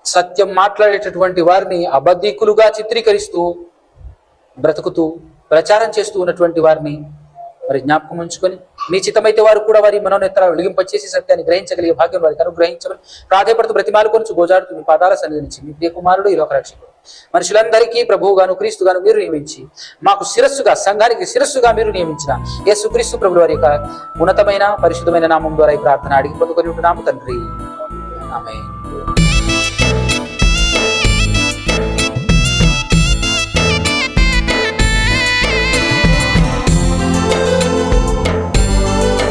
సత్యం మాట్లాడేటటువంటి వారిని అబద్ధికులుగా చిత్రీకరిస్తూ బ్రతుకుతూ ప్రచారం చేస్తూ ఉన్నటువంటి వారిని మరి జ్ఞాపకం ఉంచుకొని మీ చిత్తమైతే వారు కూడా వారి మనోనేత్రాలు వెలిగింపచేసి సత్యాన్ని గ్రహించగలిగే భాగ్యం వారికి అనుగ్రహించమని ప్రాధేయపడుతూ బ్రతిమాలు కొంచెం గోజాడుతూ మీ పాదాల సన్నిధించి మీ ప్రియ కుమారుడు ఈ లోక రక్షకుడు మనుషులందరికీ ప్రభువుగాను క్రీస్తుగాను మీరు నియమించి మాకు శిరస్సుగా, సంఘానికి శిరస్సుగా మీరు నియమించిన యేసుక్రీస్తు ప్రభువు వారి యొక్క ఉన్నతమైన పరిశుద్ధమైన నామం ద్వారా ఈ ప్రార్థన అడిగి పొందుకొని ఉంటున్నాము తండ్రి. ఆమేన్.